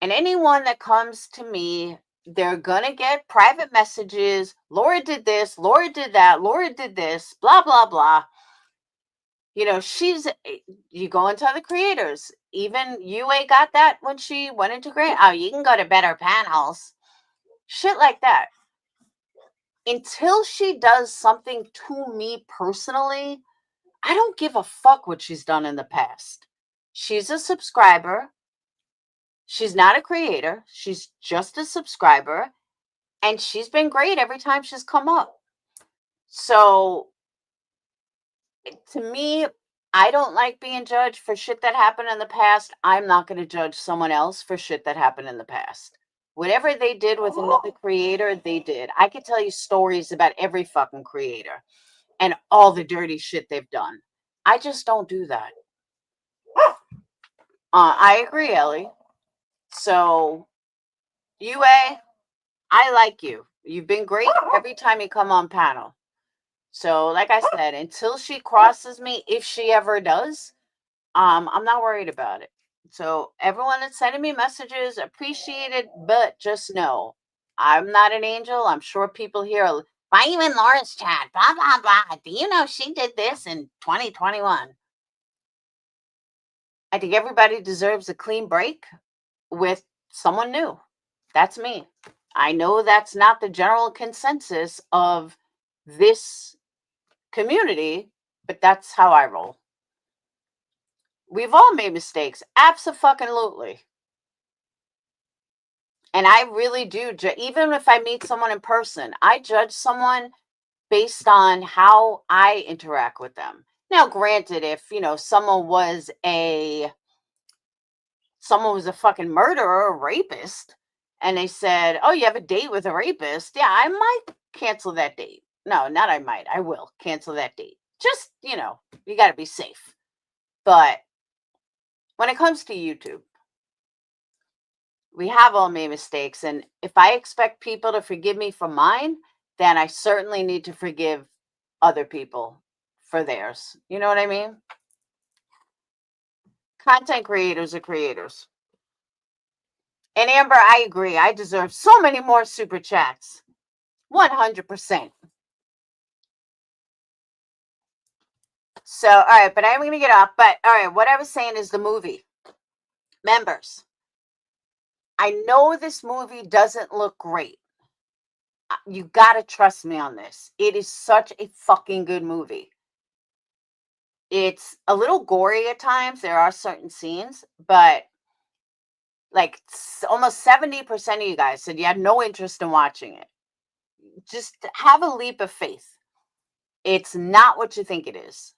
And anyone that comes to me, they're going to get private messages. Laura did this, Laura did that, Laura did this, blah, blah, blah. You know, you go into other creators. Even UA got that when she went into Great. Oh, you can go to better panels. Shit like that. Until she does something to me personally, I don't give a fuck what she's done in the past. She's a subscriber. She's not a creator. She's just a subscriber. And she's been great every time she's come up. So, to me, I don't like being judged for shit that happened in the past. I'm not going to judge someone else for shit that happened in the past. Whatever they did with another creator, they did. I could tell you stories about every fucking creator and all the dirty shit they've done. I just don't do that. I agree, Ellie. So, UA, I like you. You've been great every time you come on panel. So, like I said, until she crosses me, if she ever does, I'm not worried about it. So, everyone that's sending me messages, appreciate it, but just know I'm not an angel. I'm sure people here are, why are you in Laura's chat? Blah, blah, blah. Do you know she did this in 2021? I think everybody deserves a clean break with someone new. That's me. I know that's not the general consensus of this community, but that's how I roll. We've all made mistakes. Abso-fucking-lutely. And I really do. Even if I meet someone in person, I judge someone based on how I interact with them. Now, granted, if, someone was a fucking murderer or rapist, and they said, oh, you have a date with a rapist, yeah, I might cancel that date. No, not I might. I will cancel that date. Just, you got to be safe. But when it comes to YouTube, we have all made mistakes. And if I expect people to forgive me for mine, then I certainly need to forgive other people for theirs. You know what I mean? Content creators are creators. And Amber, I agree. I deserve so many more super chats. 100%. So, all right, but I'm going to get off. But, all right, what I was saying is the movie. Members, I know this movie doesn't look great. You got to trust me on this. It is such a fucking good movie. It's a little gory at times. There are certain scenes, but like almost 70% of you guys said you had no interest in watching it. Just have a leap of faith. It's not what you think it is.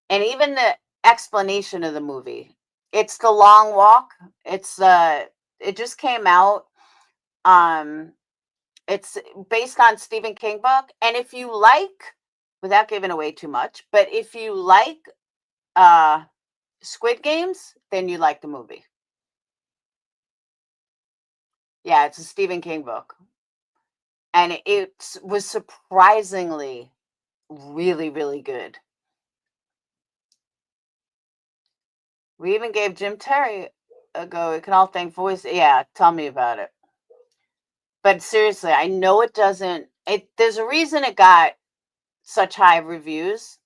And even the explanation of the movie, it's The Long Walk. It just came out. It's based on Stephen King book. And if you like, without giving away too much, but if you like Squid Games, then you like the movie. Yeah, it's a Stephen King book. And it was surprisingly really, really good. We even gave Jim Terry a go. We can all thank voice. Yeah, tell me about it. But seriously, I know it doesn't. There's a reason it got such high reviews.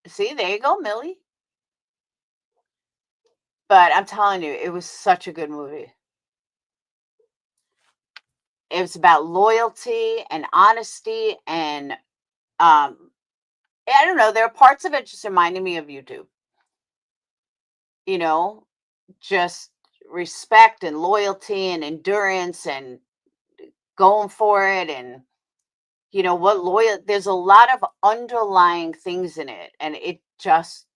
See, there you go, Millie. But I'm telling you, it was such a good movie. It was about loyalty and honesty, and I don't know. There are parts of it just reminding me of YouTube. Just respect and loyalty and endurance and going for it, and there's a lot of underlying things in it, and it just,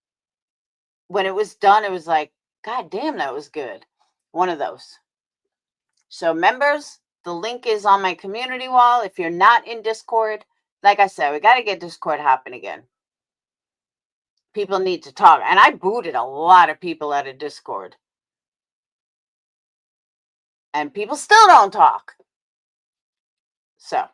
when it was done, it was like, god damn, that was good. One of those. So members, the link is on my community wall. If you're not in Discord, like I said, we got to get Discord hopping again. People need to talk, and I booted a lot of people out of Discord, and people still don't talk. So,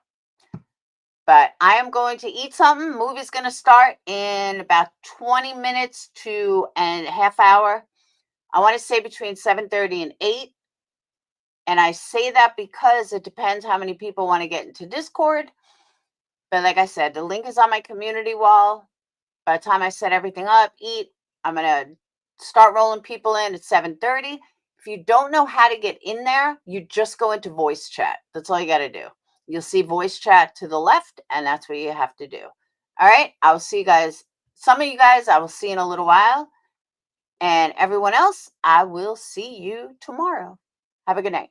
but I am going to eat something. Movie's going to start in about 20 minutes to a half hour. I want to say between 7:30 and 8. And I say that because it depends how many people want to get into Discord. But like I said, the link is on my community wall. By the time I set everything up, eat, I'm going to start rolling people in at 7:30. If you don't know how to get in there, you just go into voice chat. That's all you got to do. You'll see voice chat to the left, and that's what you have to do. All right. I will see you guys. Some of you guys I will see in a little while. And everyone else, I will see you tomorrow. Have a good night.